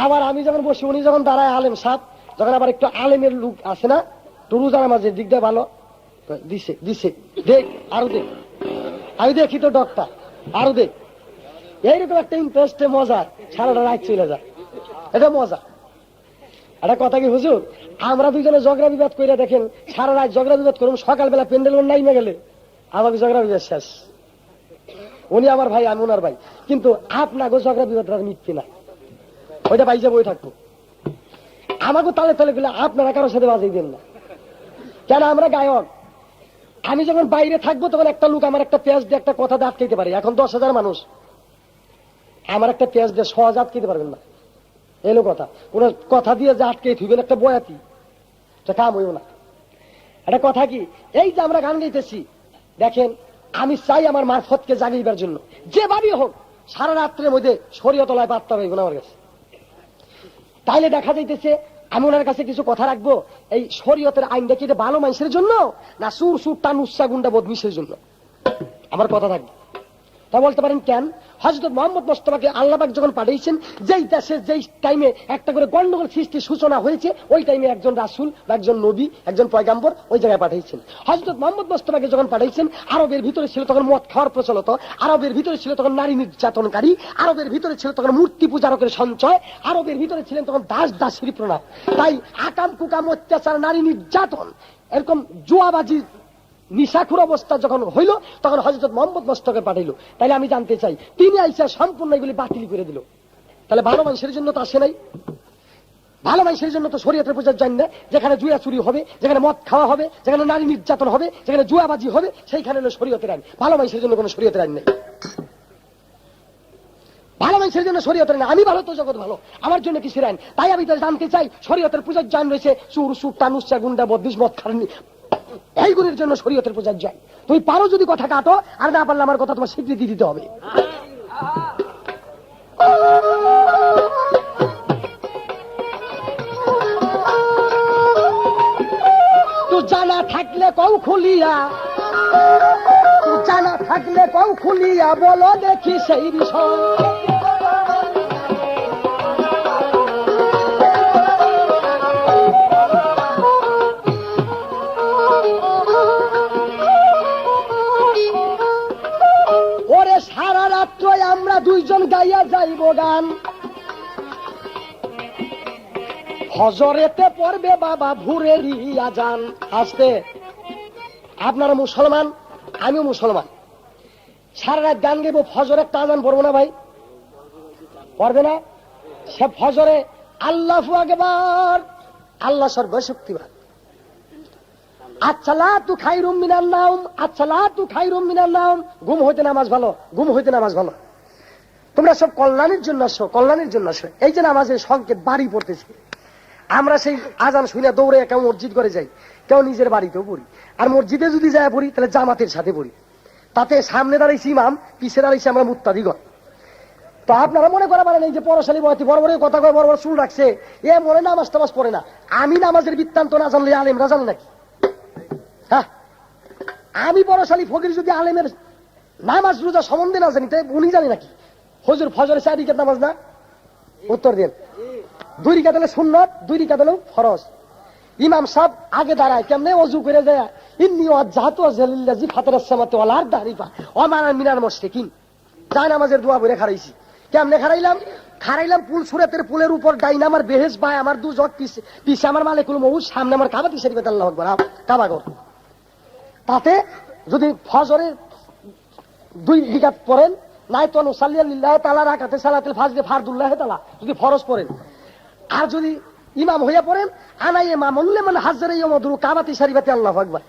আবার আমি যখন বসি উনি যখন দাঁড়ায় আলেম সাহেব, যখন আবার একটু আলেমের লোক আছে না টুরুজার মাঝে দিক দিয়ে ভালো দিছে দিছে, দেখ আরো দেখ, আমি দেখি তো ডক্টর আরো দেখ, এইরকম একটা ইন্টারেস্টে মজা সারাটা রাত চলে যায়, এটা মজা। একটা কথা কি হুজুর, আমরা দুইজনে ঝগড়া বিবাদ করে দেখেন সারা রাত ঝগড়া বিবাদ করুন, সকালবেলা প্যান্ডেল নাইমে গেলে আমাকে ঝগড়া বিবাদ শেষ। উনি আমার ভাই, আমি ওনার ভাই, কিন্তু আপনাকে ঝগড়া বিবাদ মিটবে না, ওইটা বাইজা বই থাকবো। আমাকে তালে তালে গেলে আপনারা কারোর সাথে বাজাই দেন না। কেন? আমরা গায়ক। আমি যখন বাইরে থাকবো তখন একটা লোক আমার একটা পেঁয়াজ দিয়ে একটা কথা দিয়ে আটকাইতে পারে। এখন 10,000 মানুষ, আমার একটা পেঁয়াজ দিয়ে সহজ আটকাইতে পারবেন না। এলো কথা, কোন কথা দিয়ে যে আটকে থুইবেন একটা বয়াতি, কাম হইব না। একটা কথা কি, এই যে আমরা গান গাইতেছি দেখেন, আমি চাই আমার মারফতকে জাগাইবার জন্য যেভাবেই হোক সারা রাত্রের মধ্যে শরীয়তলায় বার্তা হইব না আমার কাছে। তাইলে দেখা যাইতেছে আমি ওনার কাছে কিছু কথা রাখবো, এই শরীয়তের আইনটা কি এটা ভালো মানুষের জন্য না সুর সুর টান উৎসা গুন্ডা বদমিশের জন্য? আমার কথা থাকবে। তা বলতে পারেন কেন? হযরত মুহাম্মদ মুস্তাফাকে আল্লাহ পাক যখন পাঠিয়েছেন, যেই দেশে যেই টাইমে একটা করে গন্ডগোল সৃষ্টির সূচনা হয়েছে ওই টাইমে একজন রাসূল বা একজন নবী, একজন পয়গাম্বর ওই জায়গায় পাঠিয়েছেন। হযরত মুহাম্মদ মুস্তাফাকে যখন পাঠিয়েছেন আরবের ভিতরে ছিল তখন মদ খাওয়ার প্রচলিত, আরবের ভিতরে ছিল তখন নারী নির্যাতনকারী, আরবের ভিতরে ছিল তখন মূর্তি পূজারকের সঞ্চয়, আরবের ভিতরে ছিলেন তখন দাস দাসীর প্রণাম। তাই আকাম কুকাম অত্যাচার, নারী নির্যাতন, এরকম জুয়াবাজি নিশাখুর অবস্থা যখন হইল তখন হযরত মুহাম্মদ মুস্তাফাকে পাঠাইলো। তাইলে আমি জানতে চাই তিনি আইসা সম্পূর্ণ এগুলি বাতিল করে দিল। তাহলে ভালো মানুষের জন্য তো আসে নাই, ভালো মানুষের জন্য তো শরীয়তের প্রচার জানি না। যেখানে জুয়া চুরি হবে, যেখানে মদ খাওয়া হবে, যেখানে নারী নির্যাতন হবে, যেখানে জুয়াবাজি হবে, সেইখানে হলো শরীয়তের আইন। ভালো মানুষের জন্য কোনো শরীয়তের আইন নেই। ভালো মানুষের জন্য শরীয়তের আইন, আমি ভালো তো জগৎ ভালো, আমার জন্য কিসের আইন? তাই আমি তো জানতে চাই শরীয়তের প্রচার আইন রয়েছে সুর সুর টানুসা গুন্ডা বদমিশ মদ খারানি, এইগুলির জন্য শরীয়তের প্রচার যায়। তুমি পারো যদি কথা কাটো, আর না পারলে আমার কথা তোমার স্বীকৃতি দিতে হবে। তো জানা থাকলে কও খুলিয়া জানা থাকলে কও খুলিয়া বলো দেখি সেই বিষয়। ওরে সারা রাত্র আমরা দুইজন গাইয়া যাইব গান, ফজরেতে পড়বে বাবা ভোরেরই আজান। আসতে আপনারা মুসলমান, আমিও মুসলমান, সারা রাত গান গাইব, ফজরে একটা আজান পড়বো না ভাই? পড়বে না? সে ফজরে আল্লাহু আকবার, আল্লাহ সর্বশক্তিমান, আচ্ছালাতু খায়রুম মিনান নাওম, আচ্ছালাতু খায়রুম মিনান নাওম। ঘুম হইতে নামাজ ভালো, ঘুম হইতে নামাজ ভালো। তোমরা সব কল্যাণের জন্য আসো, কল্যাণের জন্য আসো। এই যে নামাজের সংকেত বাড়ি পড়তেছি, আমরা সেই আজান শুনে দৌড়ে কেউ মসজিদ করে যাই, কেউ নিজের বাড়িতেও পড়ি। আর মসজিদে যদি যায় পড়ি তাহলে জামাতের সাথে পড়ি, তাতে সামনে দাঁড়াইছি ইমাম, পিছিয়ে দাঁড়াইছি আমরা মুত্তাদিগণ। তো আপনারা মনে করা পারেন এই যে পরশালী বয়তি বড় বড় কথা কয়, বড় বড় চুল রাখছে, এ মনে নামাজ টামাজ পড়ে না। আমি নামাজের বৃত্তান্ত না জানলে আলেমরা জানে নাকি? হ্যাঁ, আমি পরশালী ফকির যদি আলেমের নামাজ রোজা সম্বন্ধে না জানি, তাই উনি জানি নাকি? হুজুর ফজরে 4 রাকাত নামাজ না? উত্তর দেন। 2 রাকাত হলে সুন্নত, 2 রাকাত হলো ফরজ। ইমাম সাহেব আগে দাঁড়ায় কেমনে? ওযু করে যায়, ইন্নী ওয়াজ্জাহতু ওয়াজহালিল্লাযী ফাতারাস সামাওয়াতি ওয়াল আরদ হানিফা ওয়া মা আনা মিনাল মুশরিকিন। যায় নামাজের দোয়া বলে খারাইছি। কেমনে খারাইলাম? পুল সুরাতের পুলের উপর ডাইন আমার বেহেস ভাই, আমার দুজক পিছে আমার মালিকুল মউত, সামনে আমার কাবাতি শরীফ, আল্লাহু আকবার, কাবা ঘর। তাতে যদি ফজরে 2 রাকাত পড়েন, নাই তো নুসাল্লি লিল্লাহি তাআলা রাকাতে সালাতুল ফাজর ফারদুল্লাহি তাআলা যদি ফরজ পড়েন, আর যদি ইমাম হইয়া পড়েন, আনা ইমামুল লিমান হাজ্জারা ইয়ামুদু কাবাতি শরীফাতে আল্লাহু আকবার।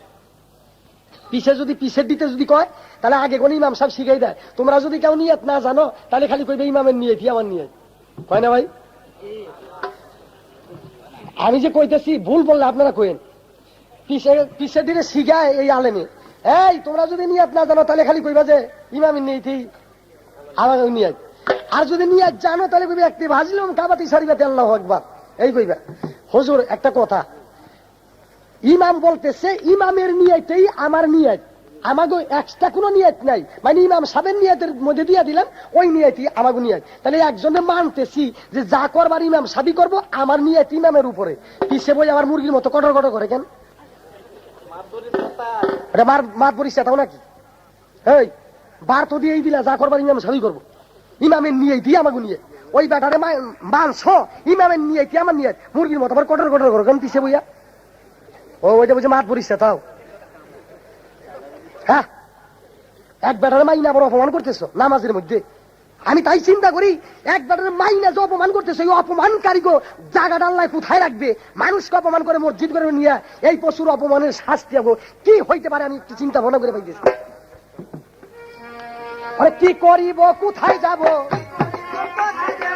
পিছে যদি পিছের দিতে যদি কয়, তাহলে আগে কোন ইমাম সাহেব শিখাই দেয়। তোমরা যদি কেউ নিয়ত না জানো, তাহলে খালি কইবে ইমামের নিয়তই আমার নিয়ত, কয় না ভাই? আমি যে কইতেছি ভুল বললে আপনারা কইেন। পিছের দিকে শিখায় এই আলেমে, এই তোমরা যদি নিয়ত না জানো তাহলে খালি কইবা যে ইমামের নিয়তই আমার নিয়ত। আর যদি নিয়ত জানো তাহলে কইবে একটি ভাজলুম কাবাতি শরীফাতে আল্লাহু আকবার, এই কইবা। হুজুর একটা কথা, ইমাম বলতেছে ইমামের নিয়তেই আমার নিয়ত, আমাকে এক্সট্রা কোনো নিয়ত নাই, মানে ইমাম সাহেবের নিয়তের মধ্যে দিয়ে দিলাম, ওই নিয়তই আমাকে নিয়ত। তাহলে একজনে মানতেছি যে যা করবার ইমাম সাবি করবো, আমার নিয়ত ইমামের উপরে। পিছে বই আমার মুরগির মতো কটর কটর করে কেন? এটা মার পরিষ্কার তাও নাকি? এই বার তো দিয়েই দিলা, যা করবার ইমাম সাবি করবো, ইমামের নিয়তই আমাকে নিয়ত। ওই ব্যাটারে মানছ, ইমামের নিয়তই আমার নিয়ত, মুরগির মতো আবার কটর কটর করে কেন পিছে বইয়া? ও ওইটা বুঝে মাঠ পরিষ্কার তাও? হ্যাঁ, এক বেটার মাইনা বড় অপমান করতেছো নামাজের মধ্যে। আমি তাই চিন্তা করি, এক বেটার মাইনা যে অপমান করতেছো, এই অপমানকারী জায়গাটা আল্লাহ কোথায় রাখবে? মানুষকে অপমান করে মসজিদ করে নিয়ে এই পশুর অপমানের শাস্তি হবো কি হইতে পারে? আমি একটু চিন্তা ভাবনা করে পাইতেছি। আরে কি করিব, কোথায় যাব?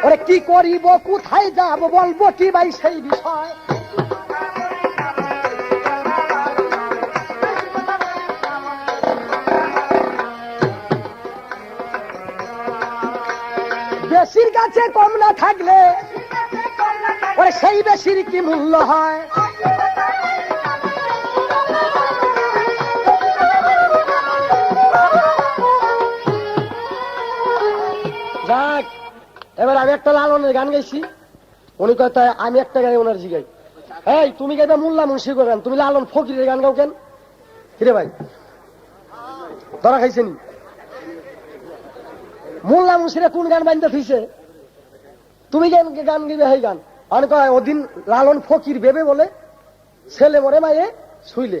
আরে কি করিব, কোথায় যাব? বলবো কি ভাই সেই বিষয়? বেশির কাছে কম না থাকলে ওরে সেই বেশির কি মূল্য হয়? যাক, এবার আমি একটা লালনের গান গাইছি, উনি কথা আমি একটা গাই ওনার জিগাই, এই তুমি গাইবা মোল্লা মুন্সি গান, তুমি লালন ফকিরের গান গাও কেন? কিরে ভাই ধরা খাইছেনি? মোল্লা মুন্সিরা কোন গান বান্ধা থইছে? তুমি গান গাইবে সেই গান। অনেক ওদিন লালন ফকির ভেবে বলে ছেলে মরে মায়ে শুইলে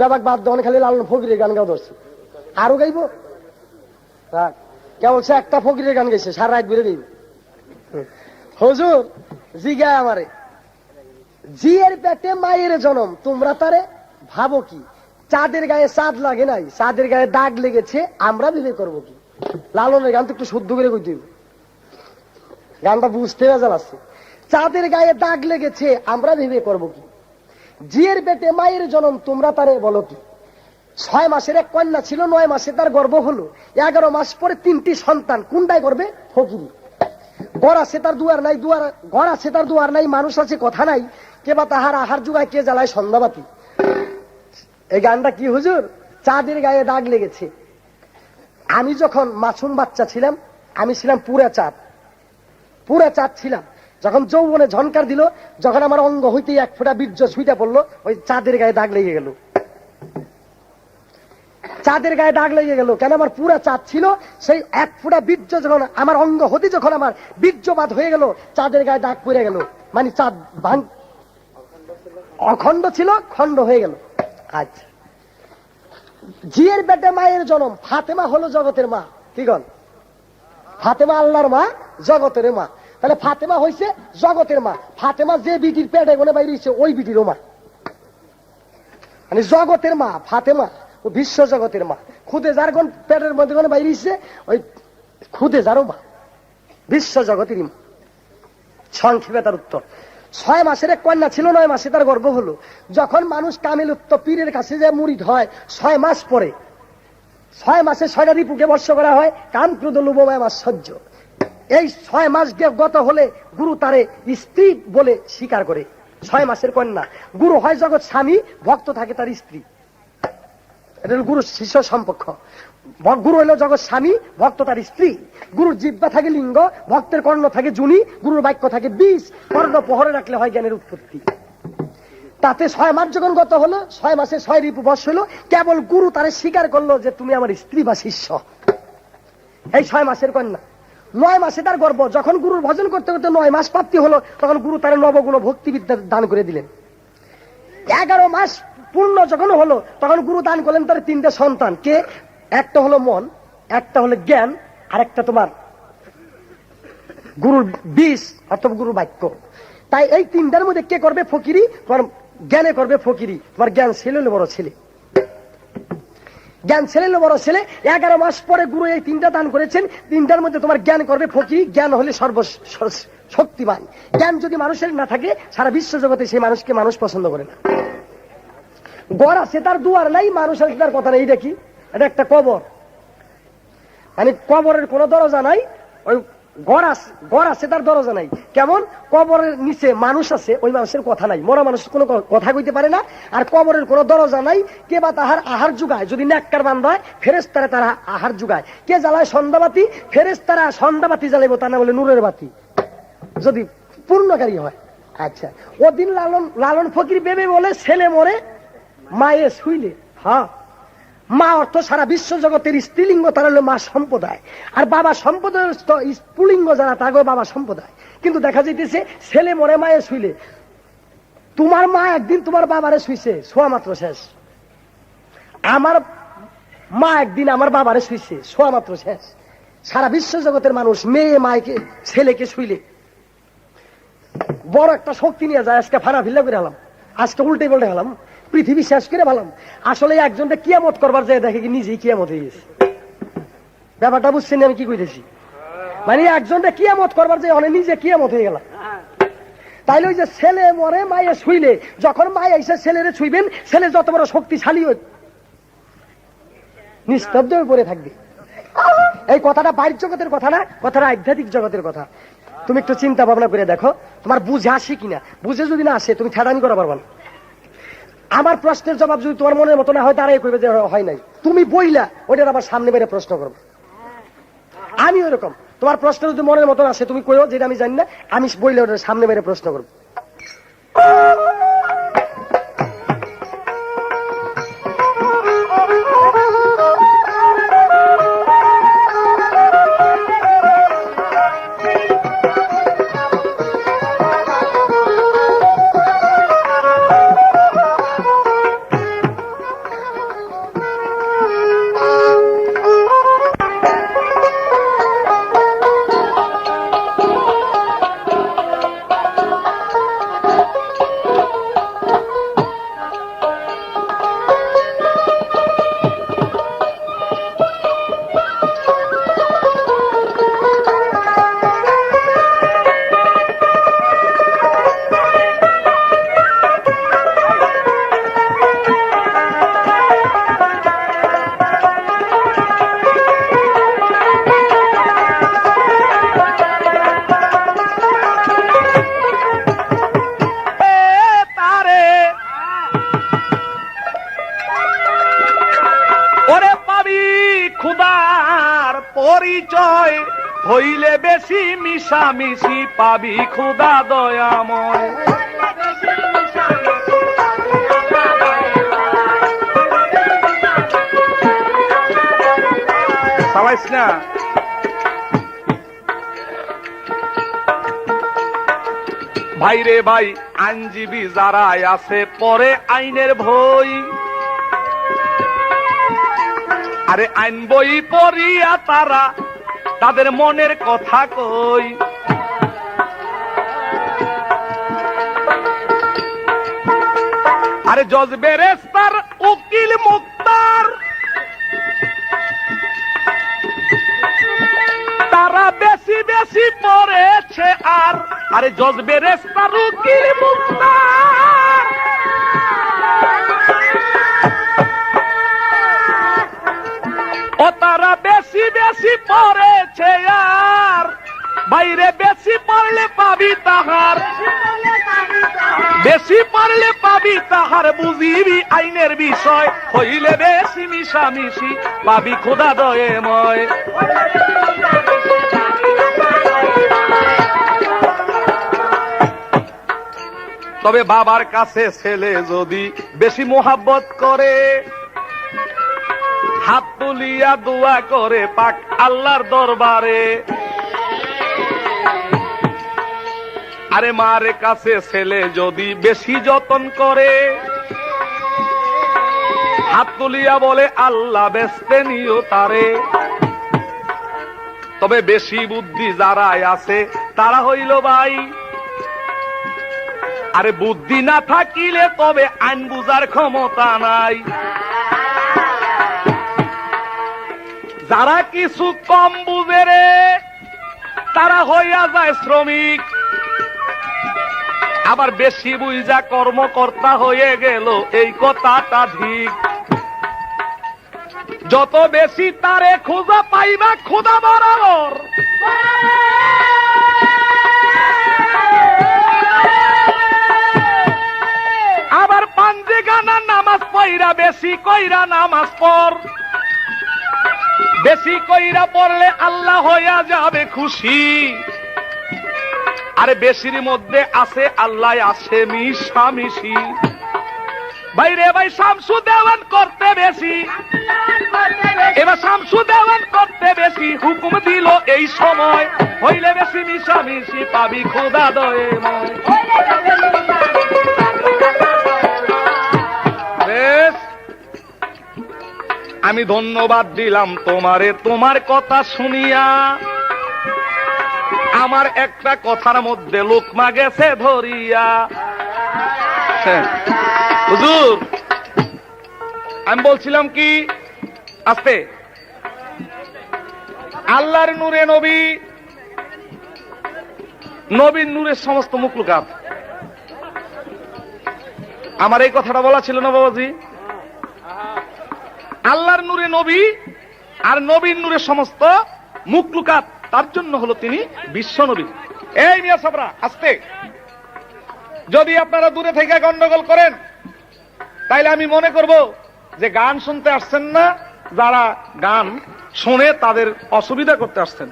ব্যাপার বাদ দেওয়া, খালি লালন ফকিরের গান গাও ধরছে, আরো গাইব? কে বলছে একটা ফকিরের গান গাইছে, সারা রাত বেড়ে গাইবে। হুজুর জিগায় আমারে, জিয়ের পেটে মায়ের জনম, তোমরা তারে ভাবো কি? চাঁদের গায়ে চাঁদ লাগে নাই, চাঁদের গায়ে দাগ লেগেছে, আমরা বিয়ে করবো কি? লালনের গান তো একটু শুদ্ধ করে কইতে হবে, গানটা বুঝতে ভেজাল আছে। চাঁদের গায়ে দাগ লেগেছে, আমরা ভেবে করবো কি? জিয়ের পেটে মায়ের জনম, তোমরা তারে বলো কি? 6 মাসের এক কন্যা ছিল, 9 মাসে তার গর্ভ হলো, 11 মাস পরে 3টি সন্তান, কোনটাই করবে? ফকিরি। ঘর আছে তার দুয়ার নাই, ঘর আছে তার দুয়ার নাই, মানুষ আছে কথা নাই, কে বা তাহার আহার জুগায়, কে জ্বালায় সন্ধ্যাবাতি। এই গানটা কি হুজুর? চাঁদের গায়ে দাগ লেগেছে। আমি যখন মাসুম বাচ্চা ছিলাম, আমি ছিলাম পুরা চাঁদ ছিলাম। যখন যৌবনে ঝনকার দিল, যখন আমার অঙ্গ হইতে এক ফোঁটা বীর্য ছুঁইটা পড়লো, ওই চাঁদের গায়ে দাগ লেগে গেল। চাঁদের গায়ে দাগ লেগে গেল কেন? আমার পুরা চাঁদ ছিল, সেই এক ফোঁটা বীর্য যখন আমার অঙ্গ হতে যখন আমার বীর্যপাত হয়ে গেল, চাঁদের গায়ে দাগ পড়ে গেল। মানে চাঁদ অখণ্ড ছিল, খণ্ড হয়ে গেল। আচ্ছা, জিয়ের বেটে মায়ের জন্ম, ফাতেমা হলো জগতের মা। কি গল? ফাতেমা আল্লাহর মা, জগতের মা। তাহলে ফাতেমা হয়েছে জগতের মা। ফাতেমা যে বিটির পেটে গনে বাইরে ওই বিটিরও মা, মানে জগতের মা। ফাতেমা ও বিশ্ব জগতের মা। খুদে যার কোন পেটের মধ্যে গনে বাইরে ওই খুদে যারও মা, বিশ্ব জগতেরই মা। সংক্ষেপে তার উত্তর, 6 মাসের এক কন্যা ছিল, 9 মাসে তার গর্ভ হলো। যখন মানুষ কামিল উত্তর পীরের কাছে যে মুরিদ হয়, 6 মাস পরে, 6 মাসে 6টা রিপুকে বর্ষ করা হয়, কাম ক্রোধ লোভ মায়া মাৎসর্য। এই 6 মাস গত হলে গুরু তারে স্ত্রী বলে স্বীকার করে। 6 মাসের কন্যা, গুরু হয় জগৎ স্বামী, ভক্ত থাকে তার স্ত্রী। এটা হল গুরু শিষ্য সম্পর্ক। গুরু হলো জগৎ স্বামী, ভক্ত তার স্ত্রী। গুরুর জিহ্বা থাকে লিঙ্গ, ভক্তের কর্ণ থাকে জুনি, গুরুর বাক্য থাকে বীজ। কর্ণ পহরে রাখলে হয় জ্ঞানের উৎপত্তি। তাতে 6 মাস যখন গত হলো, 6 মাসে 6 রিপু বর্ষ হলো, কেবল গুরু তারে স্বীকার করলো যে তুমি আমার স্ত্রী বা শিষ্য। এই 6 মাসের কন্যা। 9 মাসে তার গর্ভ। যখন গুরুর ভজন করতে করতে 9 মাস প্রাপ্তি হলো, তখন গুরু তার নবগুণ ভক্তিবিদ্যা দান করে দিলেন। 11 মাস পূর্ণ যখন হলো, তখন গুরু দান করলেন তার 3টে সন্তান। কে? একটা হলো মন, একটা হলো জ্ঞান, আর একটা তোমার গুরুর বীজ অর্থাৎ গুরুর বাক্য। তাই এই 3টার মধ্যে কে করবে ফকিরি? তোমার জ্ঞানে করবে ফকিরি। তোমার জ্ঞান ছেলে হলো বড় ছেলে, জ্ঞান ছেলে হলো বড় ছেলে। 11 মাস পরে গুরু এই 3টা দান করেছেন। 3টার মধ্যে তোমার জ্ঞান করবে ফকিরি। জ্ঞান হলে শক্তিমান। জ্ঞান যদি মানুষের না থাকে, সারা বিশ্ব জগতে সেই মানুষকে মানুষ পছন্দ করে না। গড় আছে তার দুয়ার নাই, মানুষ আছে তার কথা নেই। এটা কি? এটা একটা কবর, মানে কবরের কোনো দরজা নাই। ওই গড় আছে তার দরজা নাই। কেমন? কবরের নিচে মানুষ আছে, ওই মানুষের কথা নাই। মরা মানুষ কোনো কথা কইতে পারে না। আর কবরের কোনো দরজা নাই। কে বা তাহার আহার জুগায়? যদি নেককার বান্দা হয়, ফেরেশতারা তারা আহার জুগায়। কে জ্বালায় সন্ধ্যাবাতি? ফেরেশতারা সন্ধ্যাবাতি জ্বালাইব, তা না বলে নূরের বাতি, যদি পূর্ণকারী হয়। আচ্ছা, ওদিন লালন ফকির বেবে বলে ছেলে মরে মায়ে শুইলে। হ্যাঁ, মা অর্থ সারা বিশ্ব জগতের স্ত্রীলিঙ্গ, তারা হলো মা সম্প্রদায়। আর বাবা সম্প্রদায় পুলিঙ্গ যারা, তাকে বাবা সম্প্রদায়। কিন্তু দেখা যাইতেছে ছেলে মরে মায়ে শুইলে। তোমার মা একদিন তোমার বাবারে শুইছে, শোয়া মাত্র শেষ। আমার মা একদিন আমার বাবারে শুইছে, শোয়া মাত্র শেষ। সারা বিশ্ব জগতের মানুষ মেয়ে মায়কে ছেলেকে শুইলে বড় একটা শক্তি নিয়ে যায়। আজকে ফানা ভিল্লা করে হলাম, আজকে উল্টে পাল্টে হলাম, পৃথিবী শেষ করে ভালাম। আসলে একজনটা কিয়ামত করবার যায়, দেখে কি নিজেই কিয়ামত হয়ে গেছে। ব্যাপারটা বুঝছেন আমি কি কইতেছি? মানে একজনটা কিয়ামত করবার যায়, অনেক নিজে কিয়ামত হয়ে গেল। তাইলে ওই যে ছেলে মরে মায়ে শুইলে, যখন মায়ে এসে ছেলেরে ছুইবেন, ছেলে যত বড় শক্তিশালী নিস্তব্ধ হয়ে পড়ে থাকবে। এই কথাটা বাইরের জগতের কথা না, কথাটা আধ্যাত্মিক জগতের কথা। তুমি একটু চিন্তা ভাবনা করে দেখো, তোমার বুঝে আসে কিনা। বুঝে যদি না আসে, তুমি ঠেদানি করা পারবা না। আমার প্রশ্নের জবাব যদি তোমার মনের মতো না হয়, তারাই কইবে যে হয় নাই। তুমি বইলা ওইটার আবার সামনে বেড়ে প্রশ্ন করবে। আমি ওইরকম, তোমার প্রশ্ন যদি মনের মতো আসে, তুমি কইও যেটা আমি জানি না, আমি বইলে ওটার সামনে বেড়ে প্রশ্ন করবো। পরিচয়, হইলে বেশি মিশামিশি পাবি খোদা দয়াময়। চালাইস না। ভাই রে ভাই, আইনজীবী যারা আছে পরে আইনের ভয়, আরে আইন বই পড়িয়া তারা তাদের মনের কথা কই। আরে জজ বেরেস্তার উকিল মুক্তার তারা বেশি বেশি পড়েছে আর, আরে জজ বেরেস্তার উকিল মুক্তার ও তারা বেশি বেশি পড়েছে আর, বাইরে বেশি পড়লে পাবি তাহার, বেশি পড়লে পাবি তাহার, বুঝিবি আইনের বিষয়, হইলে বেশি মিশামিশি পাবি খোদা দয়াময়। তবে বাবার কাছে ছেলে যদি বেশি মোহাব্বত করে, হাত তুলিয়া দোয়া করে পাক আল্লাহর দরবারে। আরে মার কাছে ছেলে যদি বেশি যতন করে, হাত তুলিয়া বলে আল্লাহ বেস্তে নিও তারে। তবে বেশি বুদ্ধি যারা আছে তারা হইল ভাই, আরে বুদ্ধি না থাকিলে তবে আইন বুঝার ক্ষমতা নাই। যারা কিছু কম বুঝে রে তারা হইয়া যায় শ্রমিক, আবার বেশি বুঝা কর্মকর্তা হয়ে গেল, এই কথাটা ঠিক। যত বেশি তারে খোঁজা পাইবা খোদা বরাবর, আবার পাঞ্জে গানা নামাজ পড়া বেশি কইরা নামাজ পড়, বেশি কইরা পড়লে আল্লাহ হইয়া যাবে খুশি। আরে বেশির মধ্যে আছে আল্লাহ আছে মিশামিশি। ভাইরে ভাই, শামসু দেওয়ান করতে বেশি, এবার শামসু দেওয়ান করতে বেশি, হুকুম দিল এই সময়, হইলে বেশি মিশামিশি পাবি খোদা দয়াময়। আমি ধন্যবাদ দিলাম তোমারে তোমার কথা শুনিয়া, আমার একটা কথার মধ্যে লোকমা গেছে ধরিয়া। হুজুর, আমি বলছিলাম কি, আস্তে, আল্লাহর নূরে নবী, নবীর নূরের সমস্ত মুখলুকাত। আমার এই কথাটা বলা ছিল না বাবাজি? আল্লাহর নূরে নবী আর নবীর নূরের সমস্ত মুখলুকাত, তার জন্য হলো তিনি বিশ্ব নবী। এই মিয়া সাবরা, আস্তে। যদি আপনারা দূরে থেকে গন্ডগোল করেন তাইলে আমি মনে করব যে গান শুনতে আসছেন না, যারা গান শুনে তাদের অসুবিধা করতে আসছেন।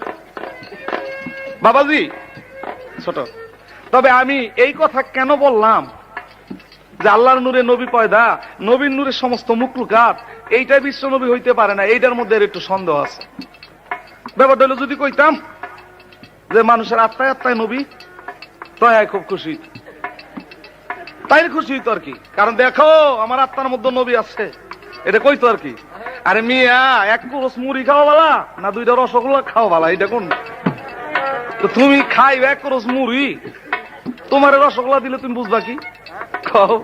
বাবাজি ছোট, তবে আমি এই কথা কেন বললাম যে আল্লাহর নূরে নবী পয়দা, নবীর নূরের সমস্ত মুখলুকাত, এইটা বিশ্ব নবী হইতে পারে না, এইটার মধ্যে একটু সন্দেহ আছে। ব্যাপারটা হলো যদি কইতাম যে মানুষের আত্মায় আত্মায় নবী, তাই খুব খুশি, তাই খুশি হইতো আর কি। কারণ দেখো আমার আত্মার মধ্যে নবী আছে, এটা কইতো আর কি। আরে মিয়া, এক কোরস মুড়ি খাওয়া বালা না দুইটা রসগোল্লা খাওয়া বালা, এটা কোন? তো তুমি খাইবে এক কোরস মুড়ি, তোমার রসগোল্লা দিলে তুমি বুঝবা কি? খাও।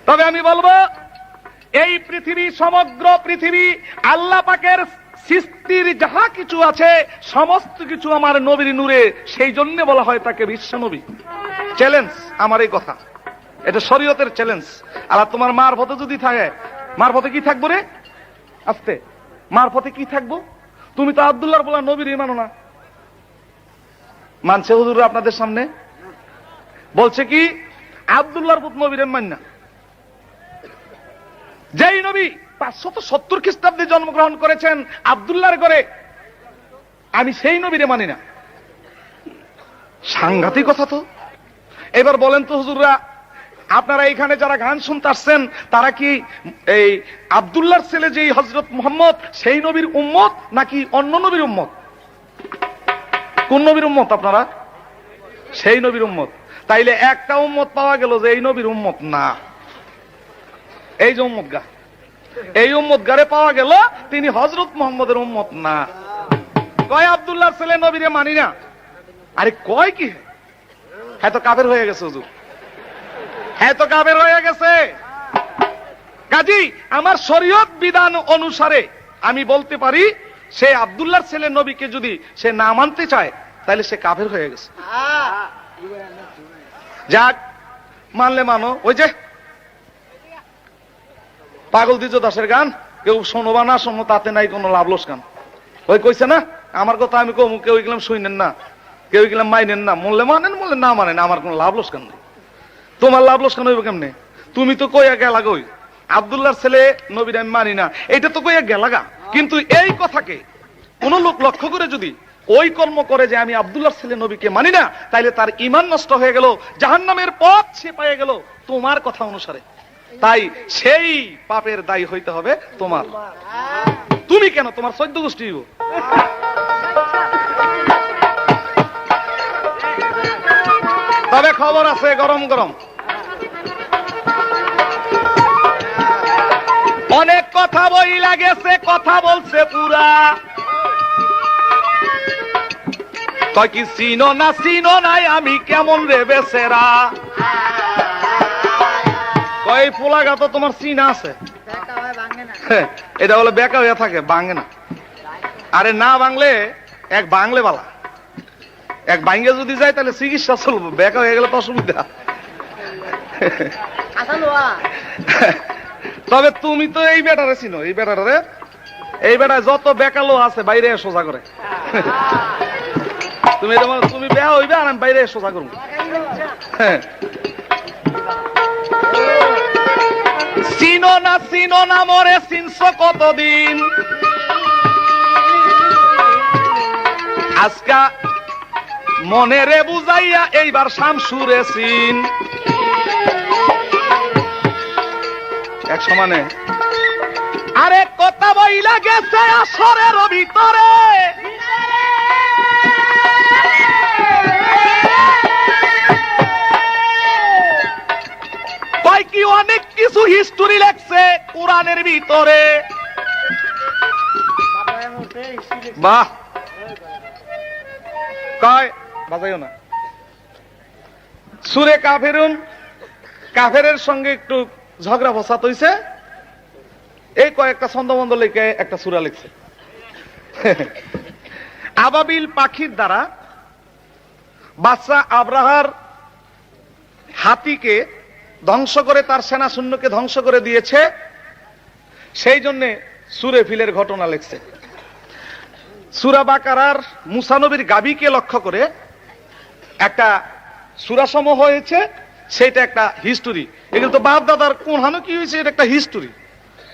তবে আমি বলবো এই পৃথিবী, সমগ্র পৃথিবী আল্লাহ পাকের সৃষ্টির যাহা কিছু আছে সমস্ত কিছু আমার নবীর নূরে, সেই জন্য বলা হয় তাকে বিশ্ব নবী। চ্যালেঞ্জ আমার এই কথা, এটা শরীয়তের চ্যালেঞ্জ। আর তোমার মারফতে যদি থাকে, মারফতে কি থাকবো রে? আস্তে, মারফতে কি থাকবো? তুমি তো আব্দুল্লাহর বলা নবীরই মানো না। মানছে হুজুর আপনাদের সামনে বলছে কি আব্দুল্লাহর পুত নবীর মান না। যেই নবী 570 খ্রিস্টাব্দে জন্মগ্রহণ করেছেন আব্দুল্লাহর ঘরে, আমি সেই নবীরে মানি না। সাংঘাতিক কথা তো। এবার বলেন তো হুজুররা, আপনারা এখানে যারা গান শুনতে আসছেন তারা কি এই আব্দুল্লাহর ছেলে যে হযরত মুহাম্মদ সেই নবীর উম্মত নাকি অন্য নবীর উম্মত? কোন নবীর উম্মত আপনারা? সেই নবীর উম্মত। তাইলে একটা উম্মত পাওয়া গেল যে এই নবীর উম্মত না। এই যে উম্মত গা, এই উম্মত গারে পাওয়া গেল তিনি হযরত মুহাম্মদের উম্মত না। কয় আব্দুল্লাহর ছেলে নবীরে মানি না। আরে কয় কি, হ্যাঁ তো কাফের হয়ে গেছে হুজুর, হ্যাঁ তো কাফের হয়ে গেছে। কাজী আমার শরীয়ত বিধান অনুসারে আমি বলতে পারি সে আব্দুল্লাহর ছেলে নবীকে যদি সে না মানতে চায় তাহলে সে কাফের হয়ে গেছে। যাক, মানলে মানো। ওই যে পাগল দ্বিজ দাসের গান, কেউ শোনো বা না শোনো তাতে নাই কোনো লাভ লোকসান। ওই কইছে না, আমার কথা আমি কমু, কেউ গেলাম শুনেন না, কেউ গেলাম মাইনেন না, মনলে মানেন মনলে না মানেন, আমার কোনো লাভ লোকসান নেই। তোমার লাভ লোকসান হইব কেমনে? তুমি তো কইয়া গেলা গই আব্দুল্লাহর ছেলে নবীর আমি মানি না, এটা তো কইয়া গেলাগা। কিন্তু এই কথাকে কোন লোক লক্ষ্য করে যদি ওই কর্ম করে যে আমি আব্দুল্লাহর ছেলে নবীকে মানি না, তাইলে তার ঈমান নষ্ট হয়ে গেল, জাহান্নামের পথ সে পেয়ে গেল তোমার কথা অনুসারে। তাই সেই পাপের দায়ী হইতে হবে তোমার। তুমি কেন, তোমার 14 গোষ্ঠী। তবে খবর আছে গরম গরম। অনেক কথা বই লাগেছে, কথা বলছে পুরা। কয় কি চিনো না চিনো নাই আমি কেমন রে বেচেরা। কয় পোলাগা তো তোমার চিনা আছে, এটা বলে বেকা হয়ে থাকে, ভাঙে না। আরে না ভাঙলে এক ভাঙলে বালা, এক ভাঙ্গে যদি যায় তাহলে চিকিৎসা চলবো, বেকা হয়ে গেলে তো অসুবিধা। তবে তুমি তো এই বেটারে চিনো, এই বেটারে, এই বেটায় যত বেকালো আছে বাইরে সোজা করে। তুমি তুমি বেহা হইবে আর আমি বাইরে সোজা করবো। চিনো না মরে চিনছ কতদিন, আজকা মনে রে বুঝাইয়া এইবার শামসুরে চিন। এক সমানে আরে কথা বইলা গেছে আসরের ভিতরে, কয় কি অনেক কিছু হিস্টোরি লেখছে কোরআনের ভিতরে। বাহ, কয় বাজাইও না। সূরা কাফিরুন, কাফেরের সঙ্গে একটু ঝগড়া ফসাদ হইছে, এই কয়েকটা ছন্দবন্ধ লিখে একটা সূরা লিখছে। আবাবিল পাখির দ্বারা বাদশা আব্রাহার হাতিকে ধ্বংস করে তার সেনা সৈন্যকে ধ্বংস করে দিয়েছে, সেই জন্য সূরা ফিলের ঘটনা লিখছে। সূরা বাকারার মুসা নবীর গাবিকে লক্ষ্য করে একটা সূরা সমূহ হয়েছে, সেটা একটা হিস্টোরি। এগুলো তো বাপ দাদার কোন হানো কি হয়েছে, এটা একটা হিস্টোরি।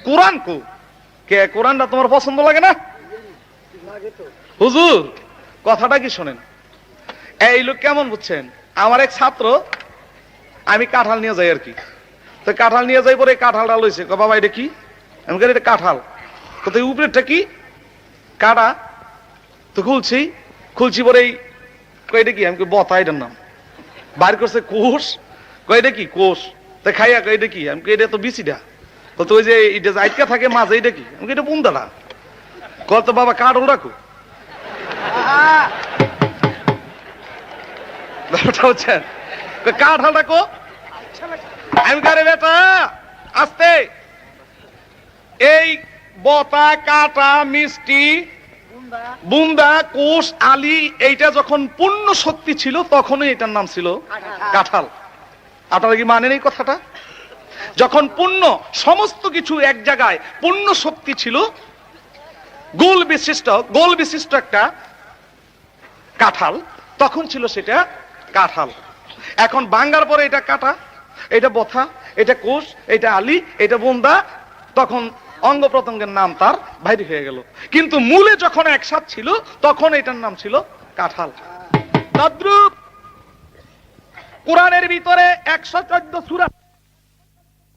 কোরআন কো কে, কোরআনটা তোমার পছন্দ লাগে না হুজুর? কথাটা কি শোনেন, এই লোক কেমন বুঝছেন? আমার এক ছাত্র, আমি কাঁঠাল নিয়ে যাই আর কি, তো কাঁঠাল নিয়ে যাই পরে কাঁঠালটা লইছে, বাবা এটা কি? আমি বলি এটা কাঁঠাল। কোথায় উপরেরটা কি? কাটা। তো খুলছি পরে কয়টা কি? আমি বতা, এটার নাম। বাইর করছে কোষ, কয়টা কি? কোষ। তা খাইয়া কয়টা কি? আমি এটা তো বিচিটা। তো ওই যে এটা আটকা থাকে মাঝে, এটা কি? আমি এটা বুন্দাটা। কত বাবা কাঠল রাখো, হচ্ছেন কাঠাল রাখো। আমি কারে বেটা আস্তে, এই বতা কাটা মিষ্টি বুন্দা কোষ আলি এইটা যখন পূর্ণ শক্তি ছিল তখনই এটার নাম ছিল কাঁঠাল। আপনারা কি মানেন এই কথাটা? যখন পূর্ণ সমস্ত কিছু এক জায়গায় পূর্ণ শক্তি ছিল, গোল বিশিষ্ট একটা কাঁঠাল, তখন ছিল সেটা কাঁঠাল। এখন বাঙ্গার পরে এটা কাটা, এটা বথা, এটা কোষ, এটা আলি, এটা বুন্দা, তখন অঙ্গ প্রত্যঙ্গের নাম তার বাইরে হয়ে গেল, কিন্তু মূলে যখন একসাথ ছিল তখন এটার নাম ছিল কাঁঠাল। তদ্রূপ কোরআনের ভিতরে 114 সূরা